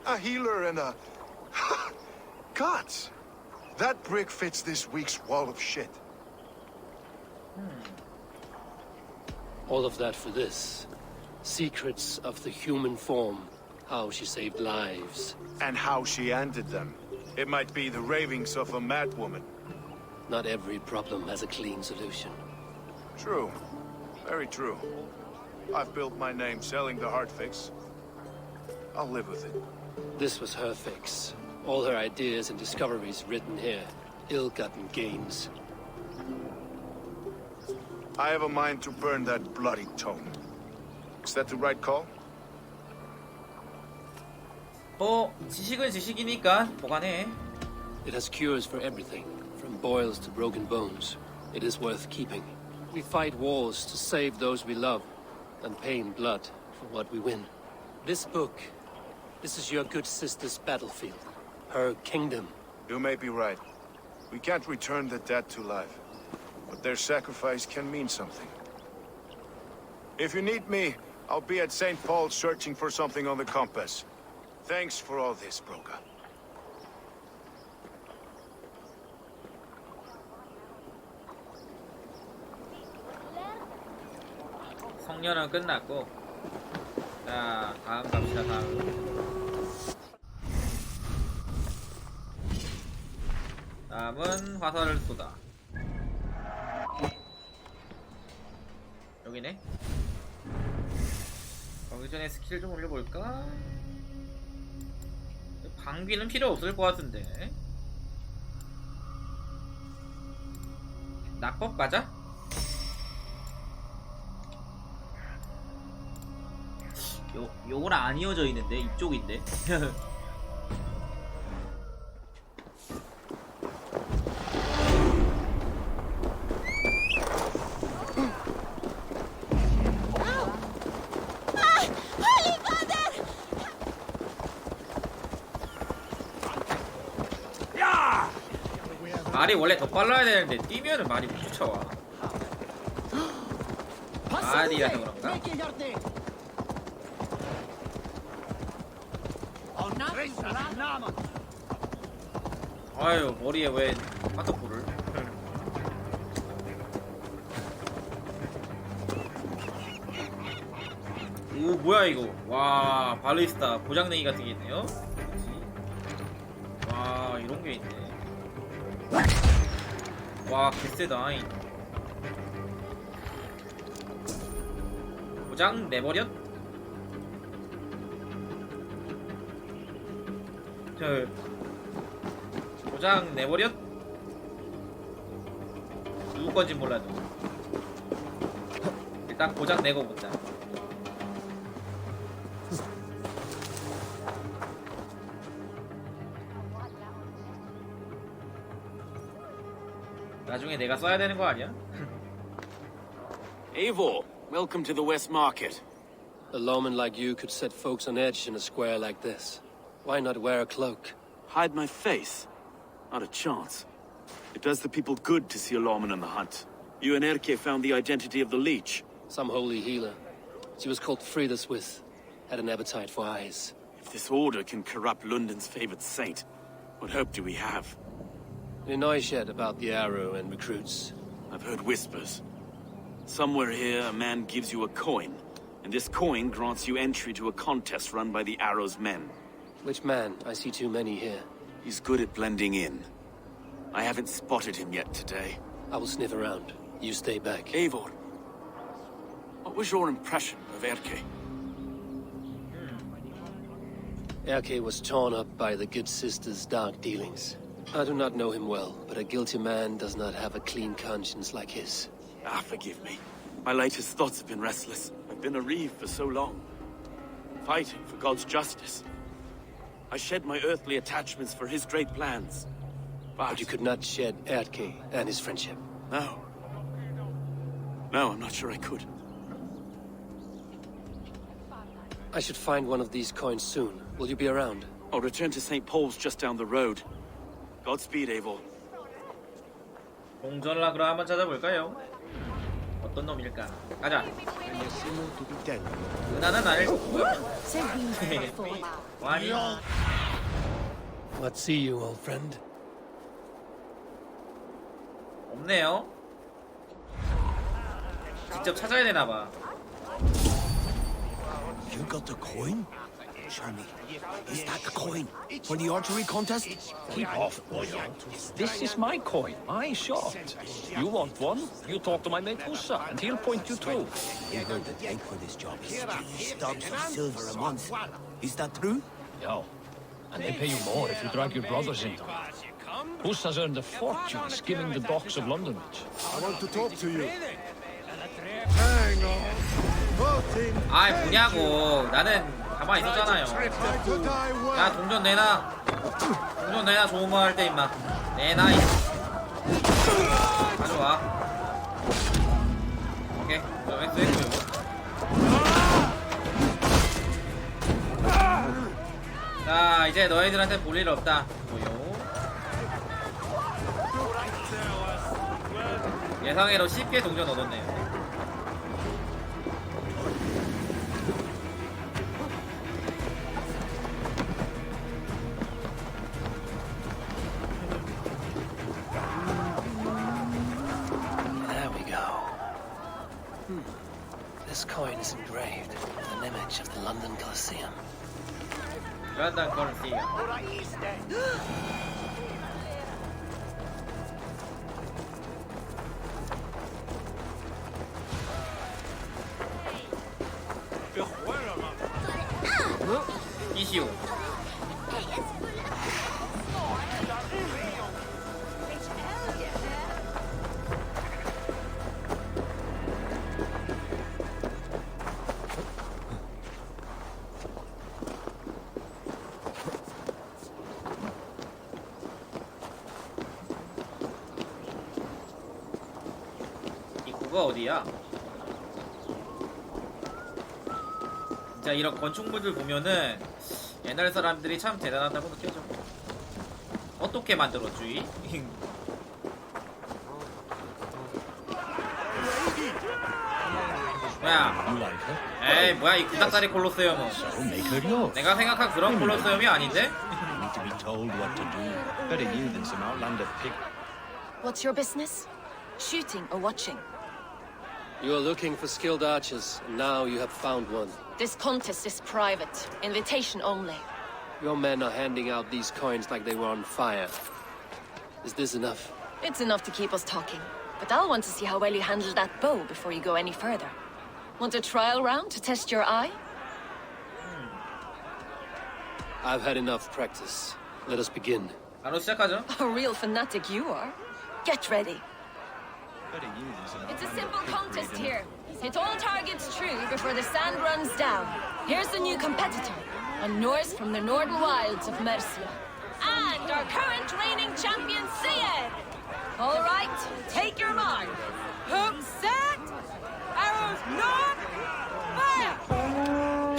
A healer and a... Gods! That brick fits this week's wall of shit. All of that for this. Secrets of the human form. How she saved lives. And how she ended them. It might be the ravings of a madwoman. Not every problem has a clean solution. True. Very true. I've built my name selling the heart fix. I'll live with it. This was her fix. All her ideas and discoveries written here. Ill-gotten gains. I have a mind to burn that bloody tome. Is that the right call? 지식은 지식이니까 보관해. It has cures for everything, from boils to broken bones. It is worth keeping. We fight wars to save those we love, and pay in blood for what we win. This book, this is your good sister's battlefield. Her kingdom. You may be right. We can't return the dead to life. But their sacrifice can mean something. If you need me, I'll be at St. Paul's searching for something on the compass. Thanks for all this, Broca. 성년은 끝났고. 자, 다음 갑시다. 다음은 화살을 쏘다. 여기네. 거기 전에 스킬 좀 올려볼까? 방귀는 필요 없을 것 같은데. 낙법 가자. 요거랑 안 이어져 있는데 이쪽인데. 말이 원래 더 빨라야 되는데 뛰면은 말이 못 쫓아와. 아디라서 그런가? 아유 머리에 왜 파토풀을? 오 뭐야 이거? 와 발리스타 고장내기 같은 게 있네요. 와 이런 게 있네. 와 개쎄다. 고장 내버렸? 저 고장 내버렸? 누구 건진 몰라도 일단 고장 내고 본다. 나중에 내가 써야 되는 거 아니야? Eivor, welcome to the West Market. A lawman like you could set folks on edge in a square like this. Why not wear a cloak? Hide my face? Not a chance. It does the people good to see a lawman on the hunt. You and Erke found the identity of the leech. Some holy healer. She was called Frida Swith. Had an appetite for eyes. If this order can corrupt London's favored saint, what hope do we have? Any noise yet about the arrow and recruits? I've heard whispers. Somewhere here, a man gives you a coin, and this coin grants you entry to a contest run by the Arrow's men. Which man? I see too many here. He's good at blending in. I haven't spotted him yet today. I will sniff around. You stay back. Eivor, what was your impression of Erke? Erke was torn up by the good sister's dark dealings. I do not know him well, but a guilty man does not have a clean conscience like his. Ah, forgive me. My latest thoughts have been restless. I've been a reeve for so long. Fighting for God's justice. I shed my earthly attachments for his great plans. But you could not shed Erke and his friendship. No. No, I'm not sure I could. I should find one of these coins soon. Will you be around? I'll return to St. Paul's just down the road. Godspeed, Eivor. 동전락으로 한번 찾아볼까요? 어떤 놈일까? 가자. 은하는 아닐 거고요. 와니. What see you, old friend? 없네요. 직접 찾아야 되나 봐. You got the coin? Show me. Is that the coin? For the archery contest? Keep off, boyo. This is my coin, my shot. You want one? You talk to my mate Ussa, and he'll point you to. We heard the date for this job is 2 stubs of silver a month. Is that true? Yeah. And they pay you more if you drag your brothers into it. Ussa's earned a fortune skimming the docks of London. I want to talk to you. 아이 뭐냐고. 나는 가만히 있었잖아요. 야 동전 내놔. 동전 내놔. 좋은 거 할 때 임마. 내놔. 가져와. 오케이. 저 엑스 했고요. 자 이제 너희들한테 볼 일 없다. 뭐요? 예상외로 쉽게 동전 얻었네요. This coin is engraved with an image of the London Colosseum. London Colosseum. 이시오. 이거가 어디야? 진짜 이런 건축물들 보면은 옛날 사람들이 참 대단하다고 느껴져. 어떻게 만들었지? 뭐야? You like her? 에이 뭐야 이 9닥짜리 콜로세움은. So make her yours. 내가 생각한 그런 콜로세움이 아닌데? You need to be told what to do. Better you than some outlander pig. What's your business? Shooting or watching? You are looking for skilled archers, and now you have found one. This contest is private. Invitation only. Your men are handing out these coins like they were on fire. Is this enough? It's enough to keep us talking. But I'll want to see how well you handle that bow before you go any further. Want a trial round to test your eye? I've had enough practice. Let us begin. 바로 시작하죠. A real fanatic you are. Get ready. Better you than some It's a outlander simple pig contest breeding. here. Hit all targets true before the sand runs down. Here's the new competitor, a Norse from the northern wilds of Mercia. And our current reigning champion, Sia! All right, take your mark. Hook set! Arrows not! Fire!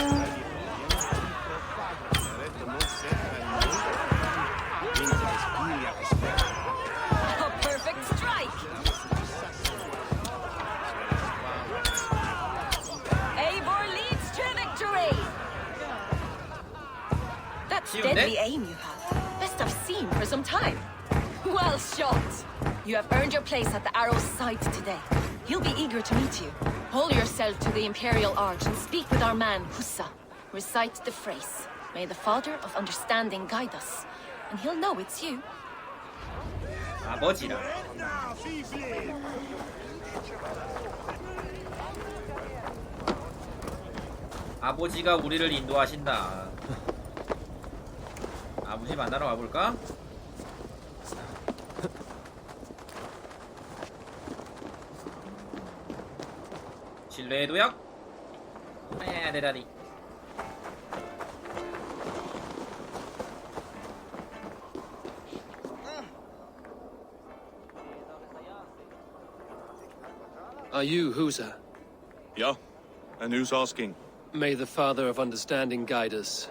A perfect strike! Eivor leads to victory! That's Shield, deadly eh? aim you have. Best I've seen for some time. Well shot! You have earned your place at the Arrow's side today. He'll be eager to meet you. Hold yourself to the Imperial Arch and speak with our man, Hussa. Recite the phrase. May the Father of Understanding guide us. And he'll know it's you. 아버지라. 아버지가 우리를 인도하신다. 아버지 만나러 가볼까? 신뢰의 도약? 네, 내 다리. Are you Husa? Yeah? And who's asking? May the Father of Understanding guide us.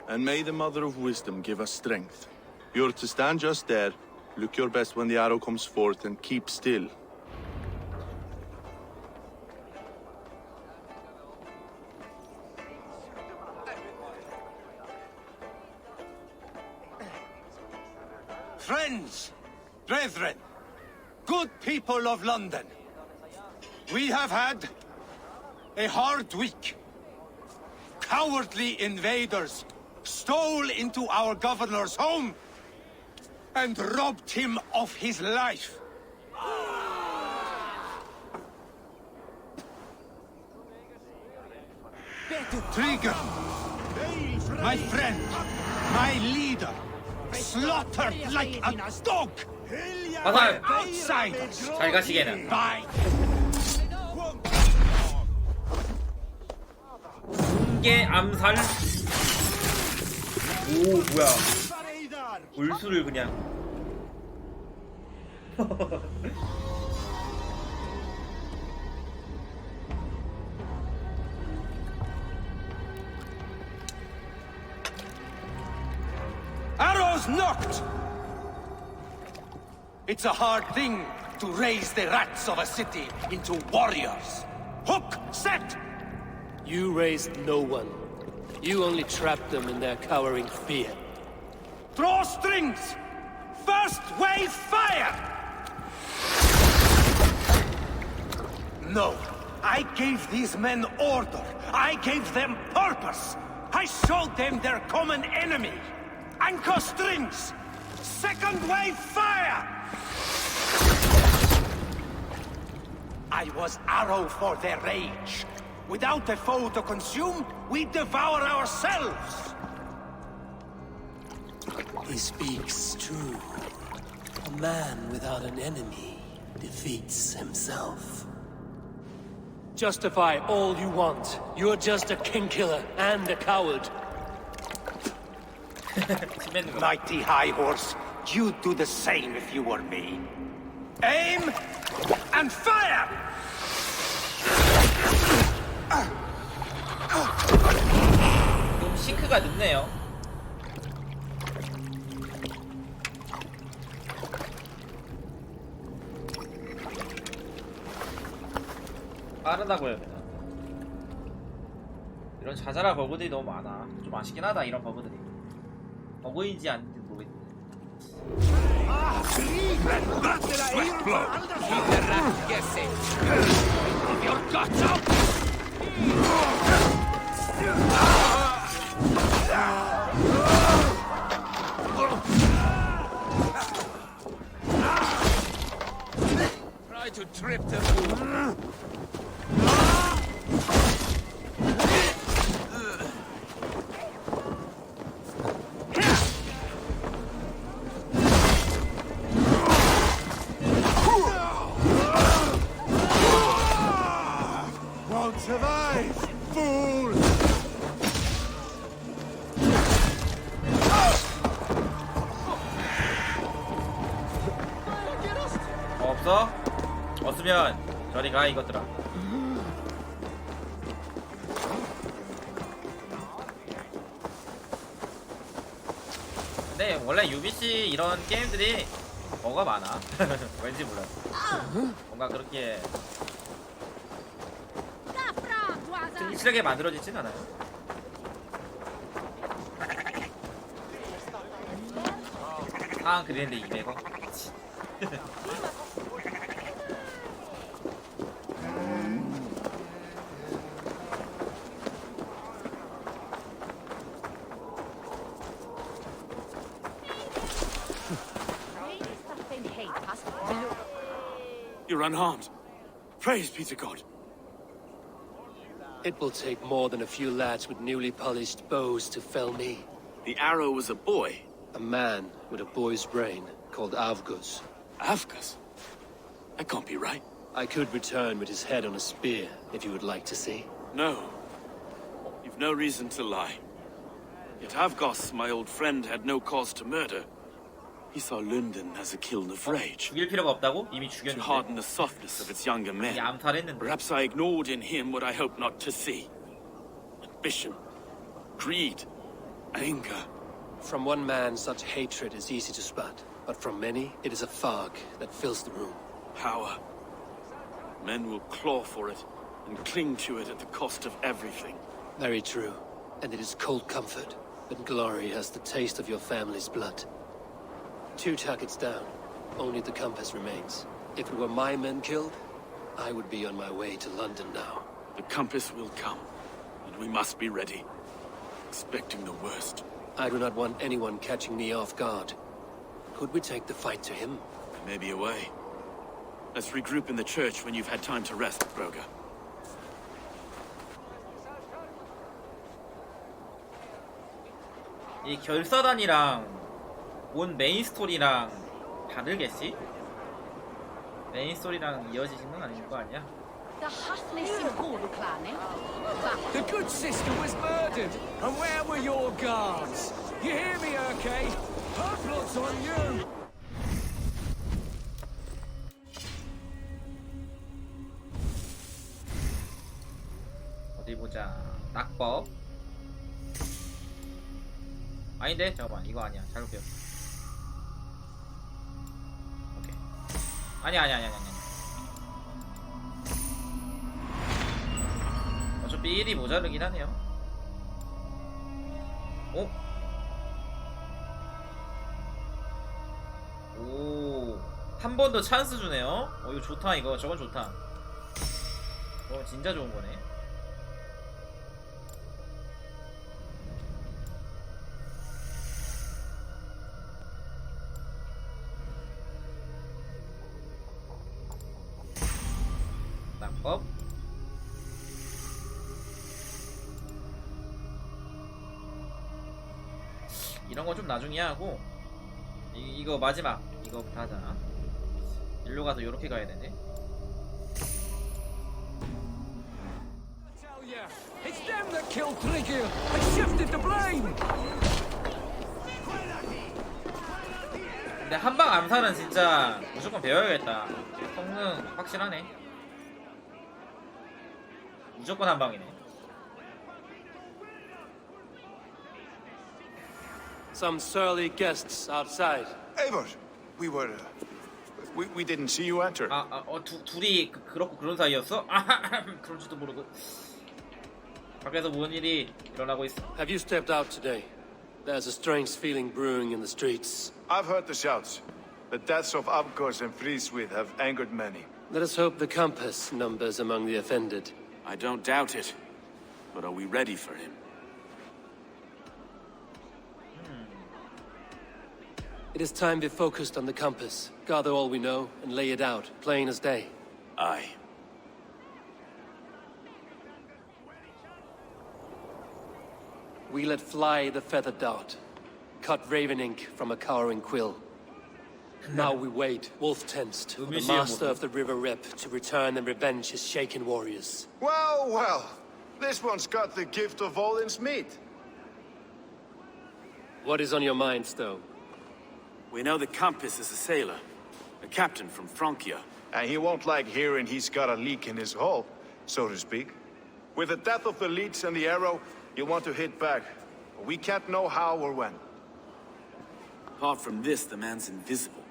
And may the Mother of Wisdom give us strength. You're to stand just there, look your best when the arrow comes forth, and keep still. Friends, brethren, good people of London, we have had a hard week. Cowardly invaders stole into our governor's home and robbed him of his life. Trigger, my friend, my leader, slaughtered like a dog by 화살! outsiders. 잘 가시게는. By 붕괴 암살. 오 뭐야? 골수를 그냥. arrows knocked! It's a hard thing to raise the rats of a city into warriors. Hook, set! You raised no one. You only trapped them in their cowering fear. Draw strings! First wave fire! No, I gave these men order. I gave them purpose. I showed them their common enemy. Anchor strings! Second wave fire! I was arrow for their rage. Without a foe to consume, we devour ourselves! He speaks true. A man without an enemy defeats himself. Justify all you want. You're just a king-killer and a coward. Mighty High Horse, you'd do the same if you were me. Aim and fire! 좀 싱크가 늦네요. 빠르다고 해야 되나? 이런 자잘한 버그들이 너무 많아. 좀 아쉽긴 하다 이런 버그들이. 버그인지 아닌지 모르겠는데. Try to trip them. Won't survive, fool! 없어? 없으면 저리 가 이것들아. 근데 원래 UBC 이런 게임들이 뭐가 많아. 왠지 몰라. 뭔가 그렇게 진실하게 만들어지진 않아요. 상황 그리는데 200원? You're unharmed. Praise be to God. It will take more than a few lads with newly polished bows to fell me. The arrow was a boy. A man with a boy's brain called Avgus. Avgus? That can't be right. I could return with his head on a spear, if you would like to see. No. You've no reason to lie. Yet Avgos, my old friend, had no cause to murder. He saw London as a kiln of rage. 죽일 필요가 없다고? 이미 To 죽였는데. harden the softness of its younger men. 이미 암살했는데. Perhaps I ignored in him what I hoped not to see. Ambition, greed, anger. From one man, such hatred is easy to spot, but from many, it is a fog that fills the room. Power. Men will claw for it and cling to it at the cost of everything. Very true. And it is cold comfort, but glory has the taste of your family's blood. 2 targets down. Only the compass remains. If it were my men killed, I would be on my way to London now. The compass will come, and we must be ready. Expecting the worst. I do not want anyone catching me off guard. Could we take the fight to him? There may be a way. Let's regroup in the church when you've had time to rest, Broga. 이 결사단이랑 온 메인 스토리랑 다르겠지? 메인 스토리랑 이어지는 건 아닐 거 아니야? The good sister was murdered, and where were your guards? You hear me, Urke? Her blood's on you! 어디 보자. 낙법. 아닌데? 잠깐만, 이거 아니야. 잘못 배웠어. 오케이. 아니야. 어차피 1이 모자르긴 하네요. 오? 오. 한 번 더 찬스 주네요. 이거 좋다, 이거. 저건 좋다. 진짜 좋은 거네. 낙법. 이런 건 좀 나중에 하고 이거 마지막 이거부터 하자. 일로 가서 요렇게 가야 되네. It's them that killed Trigger and shifted the blame! 근데 한방 암살은 진짜 무조건 배워야겠다. 성능 확실하네. 무조건 한방이네. Some surly guests outside. Eivor, we didn't see you enter. 둘이 그렇고 그런 사이였어? 그런지도 모르고. 밖에서 무슨 일이 일어나고 있어? Have you stepped out today? There's a strange feeling brewing in the streets. I've heard the shouts. The deaths of Avgos and Friswith have angered many. Let us hope the compass numbers among the offended. I don't doubt it. But are we ready for him? It is time to be focused on the compass. Gather all we know and lay it out, plain as day. Aye. We let fly the feathered dart. Cut raven ink from a cowering quill. Now we wait, wolf-tensed, for the master of the river rep to return and revenge his shaken warriors. Well, well. This one's got the gift of Odin's meat. What is on your mind, Stowe? We know the compass is a sailor. A captain from Francia. And he won't like hearing he's got a leak in his hull, so to speak. With the death of the leech and the arrow, you want to hit back. But we can't know how or when. Apart from this, the man's invisible.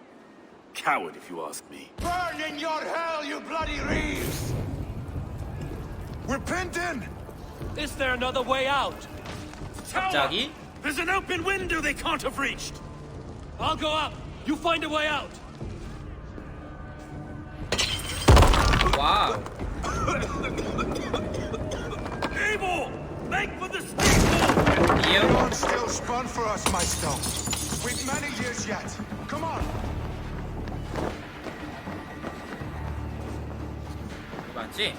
Coward, if you ask me. Burn in your hell, you bloody reeves! We're pinned in! Is there another way out? 갑자기? There's an open window they can't have reached! I'll go up. You find a way out. 와우. Evil! Make for the steeple! Everyone's still spun for us, my stone. We've many years yet. Come on! 맞지?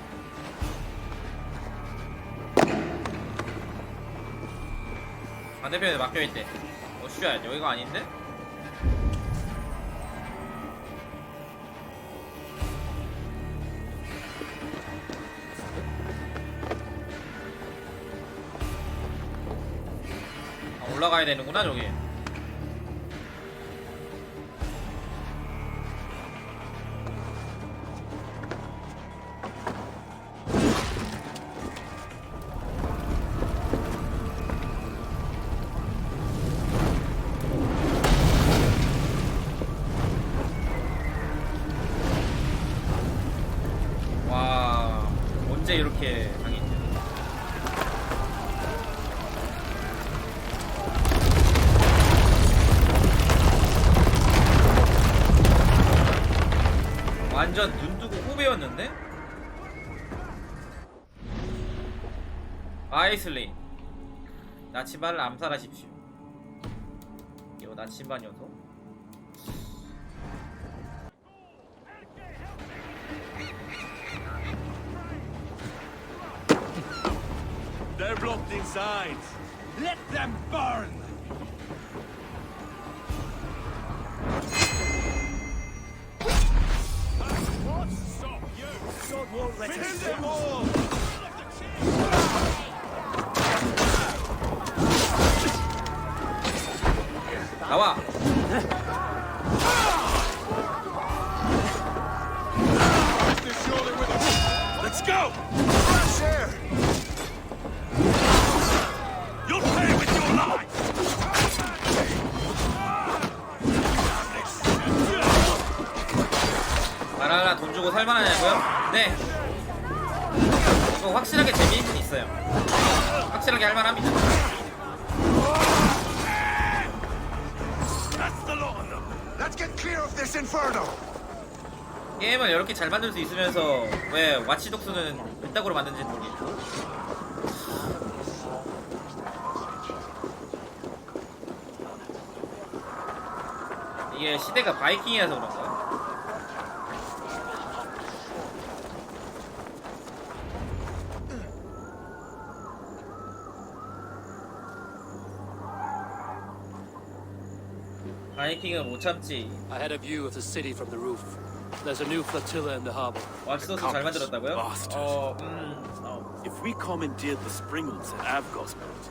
반대편에 막혀있대. 쉣, 여기가 아닌데? 아, 올라가야 되는구나 저기. 이렇게 당했지. 완전 눈 뜨고 호배였는데? 아이슬리 나침반을 암살하십시오. 요 나침반 녀석. They're blocked inside. Let them burn! What? Stop, you! God won't let us them all! 나와! Let's go! Fresh air! You'll pay with your life! 바랄라 돈 주고 살만하냐고요? 네. 이거 확실하게 재미있긴 있어요. 확실하게 할만합니다. That's the lot of them. Let's get clear of this inferno. 게임을 이렇게 잘 만들 수 있으면서 왜 와치독스는 이따구로 만든지는 모르겠고. 이게 시대가 바이킹이라서 그런가? 바이킹은 못 참지. I had a view of the city from the roof. There's a new flotilla in the harbor. 와치독스 잘 만들었다고요? If we commandeered the springholds at Avgosport,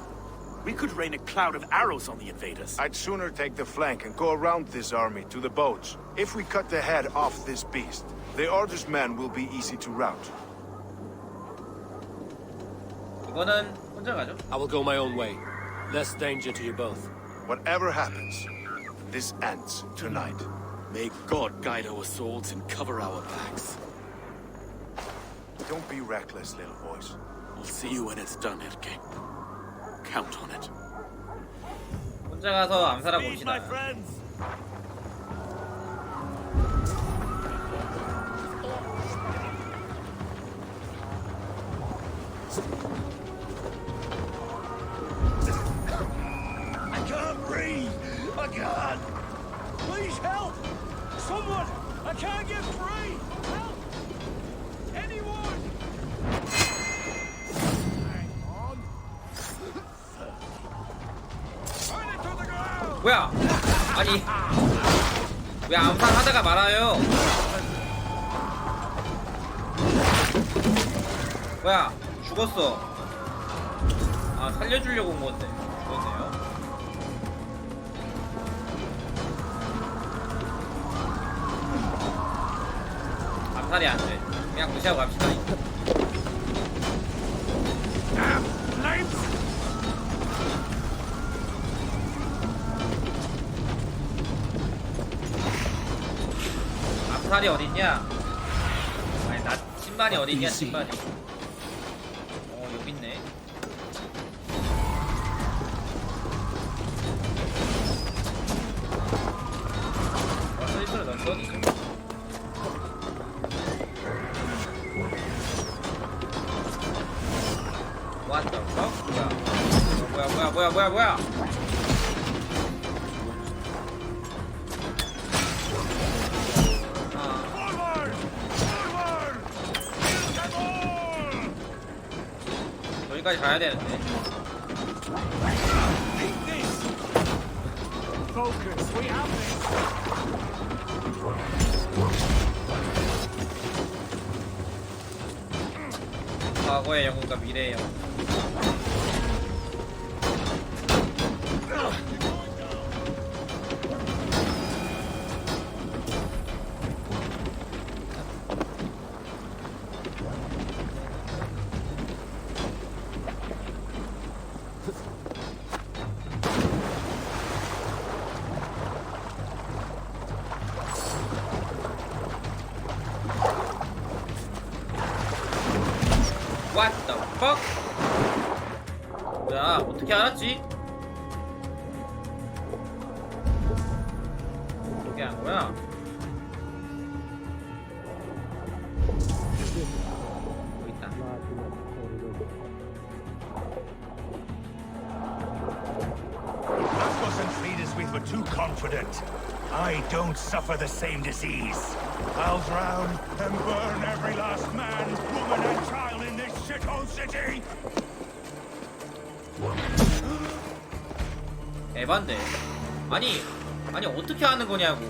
we could rain a cloud of arrows on the invaders. I'd sooner take the flank and go around this army to the boats. If we cut the head off this beast, the Order's men will be easy to rout. 이거는 혼자 가죠? I will go my own way. Less danger to you both. Whatever happens, this ends tonight. May God guide our swords and cover our backs. Don't be reckless, little boys. I'll see you when it's done, Erke. Count on it. 혼자 가서 암살하고 옵시다. I can't breathe! I can't! Please help! Someone! I can't get free! Help! Anyone! Hang on! Turn it to the ground! 뭐야? 아니 왜 암살하다가 말아요? 뭐야? 죽었어. 아 살려주려고 온 건데 죽었네요. 암살이 안 돼. 그냥 무시하고 갑시다. 암살이 어딨냐? 아니 나 신발이 어딨냐 신발이. 여기 있네. 서있으러 넌 어디지? What the fuck? 뭐야? 여기까지 가야 되는데. Focus, we have 과거의 영웅과 미래의 영웅. What the fuck? 뭐야, 어떻게 알았지? 어떻게 한 거야? 여기 있다. That wasn't feed us with were too confident. I don't suffer the same disease. I'll drown and burn every last man, woman, and child in this shithole city! 에반데. 아니 어떻게 하는 거냐고.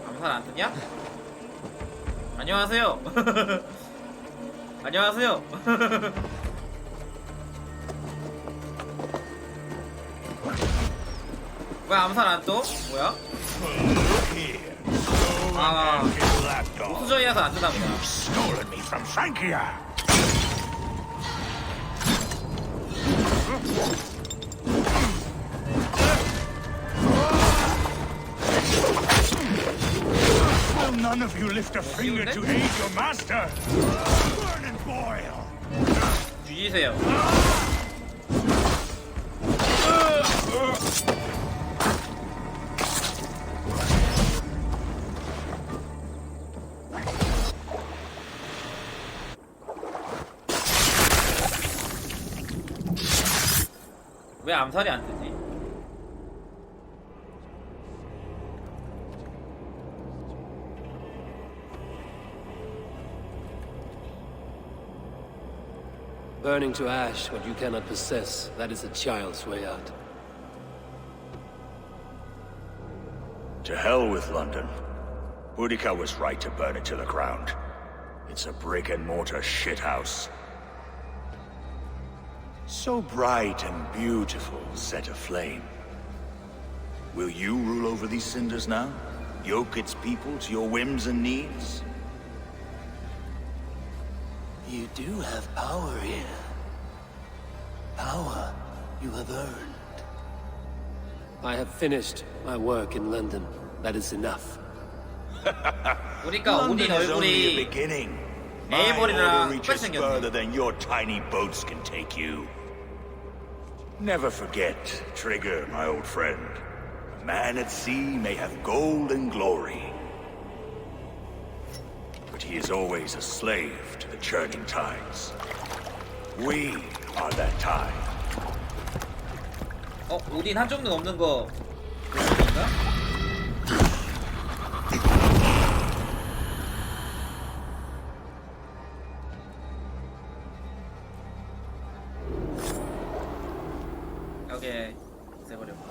암살 안 뜨냐? 안녕하세요. 안녕하세요. 왜 암살 안 떠? 뭐야? 아, 보수저이라서 안 뜨나 보다. Stolen me from Frankia! Will none of you lift a finger to aid your master? Burn and boil! 뒤지세요. 왜 암살이 안 뜨지? Burning to ash what you cannot possess, that is a child's way out. To hell with London. Boudica was right to burn it to the ground. It's a brick-and-mortar shithouse. So bright and beautiful, set aflame. Will you rule over these cinders now? Yoke its people to your whims and needs? You do have power here. Power you have earned. I have finished my work in London. That is enough. 보니까 오딘 London is only a 얼굴이 beginning. My 네이버리랑 order 똑같이 reaches further 생겼네. than your tiny boats can take you. Never forget, Trigger, my old friend. A man at sea may have gold and glory, but he is always a slave to the churning tides. We are that tide. 오딘 한 종류 없는 거 그런가? 여기에 없애버렸고.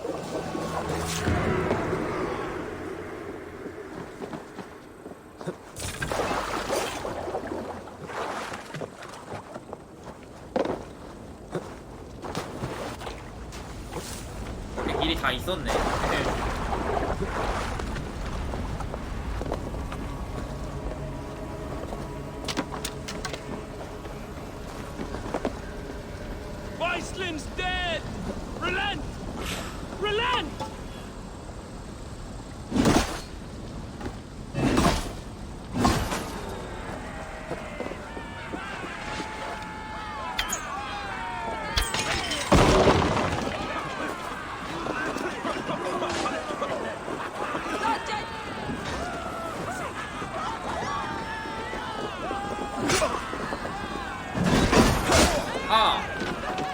길이 다 있었네. Weislin's dead! Relent! Relent!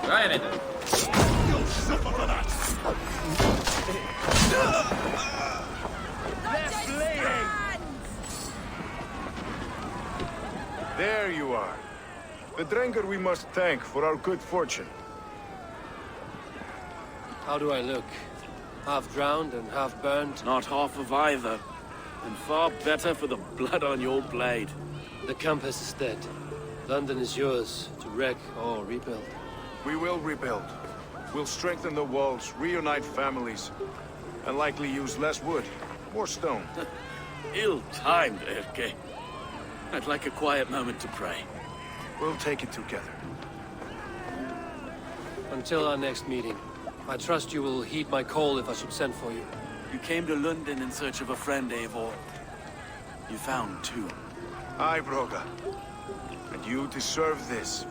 뭐야 얘네들. There you are. The Drenker we must thank for our good fortune. How do I look? Half drowned and half burned? Not half of either. And far better for the blood on your blade. The compass is dead. London is yours to wreck or rebuild. We will rebuild. We'll strengthen the walls, reunite families, and likely use less wood, more stone. Ill-timed, Erke. I'd like a quiet moment to pray. We'll take it together. Until our next meeting, I trust you will heed my call if I should send for you. You came to London in search of a friend, Eivor. You found two. Aye, Broga. And you deserve this.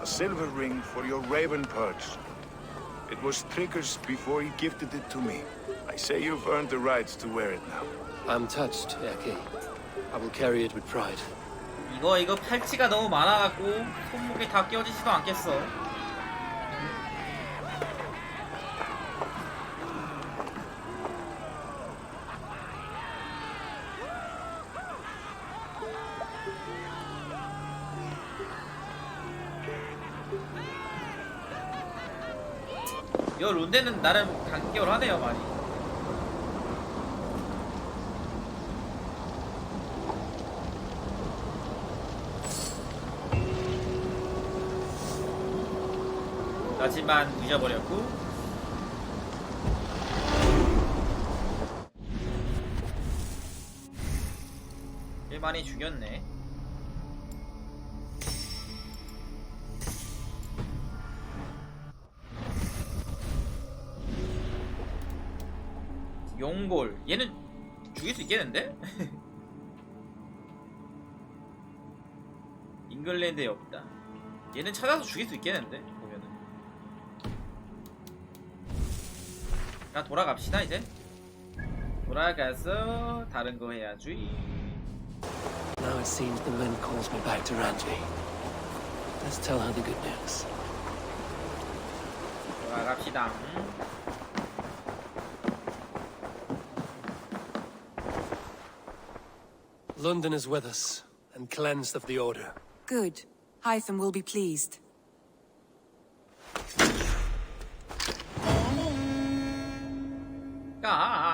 A silver ring for your raven perch. It was Trigger's before he gifted it to me. I say you've earned the rights to wear it now. I'm touched, Erke. I will carry it with pride. 이거 팔찌가 너무 많아갖고 손목에 다 끼워지지도 않겠어. 요 룬데는 나름 간결하네요 많이. 하지만 잊어버렸고. 일 많이 죽였네. 용골 얘는 죽일 수 있겠는데? 잉글랜드에 없다. 얘는 찾아서 죽일 수 있겠는데? 보면은. 자 돌아갑시다 이제. 돌아가서 다른 거 해야지. Now it seems the wind calls me back to Ranji. Let's tell her the good news. 돌아갑시다. London is with us, and cleansed of the Order. Good. Hytham will be pleased. 까.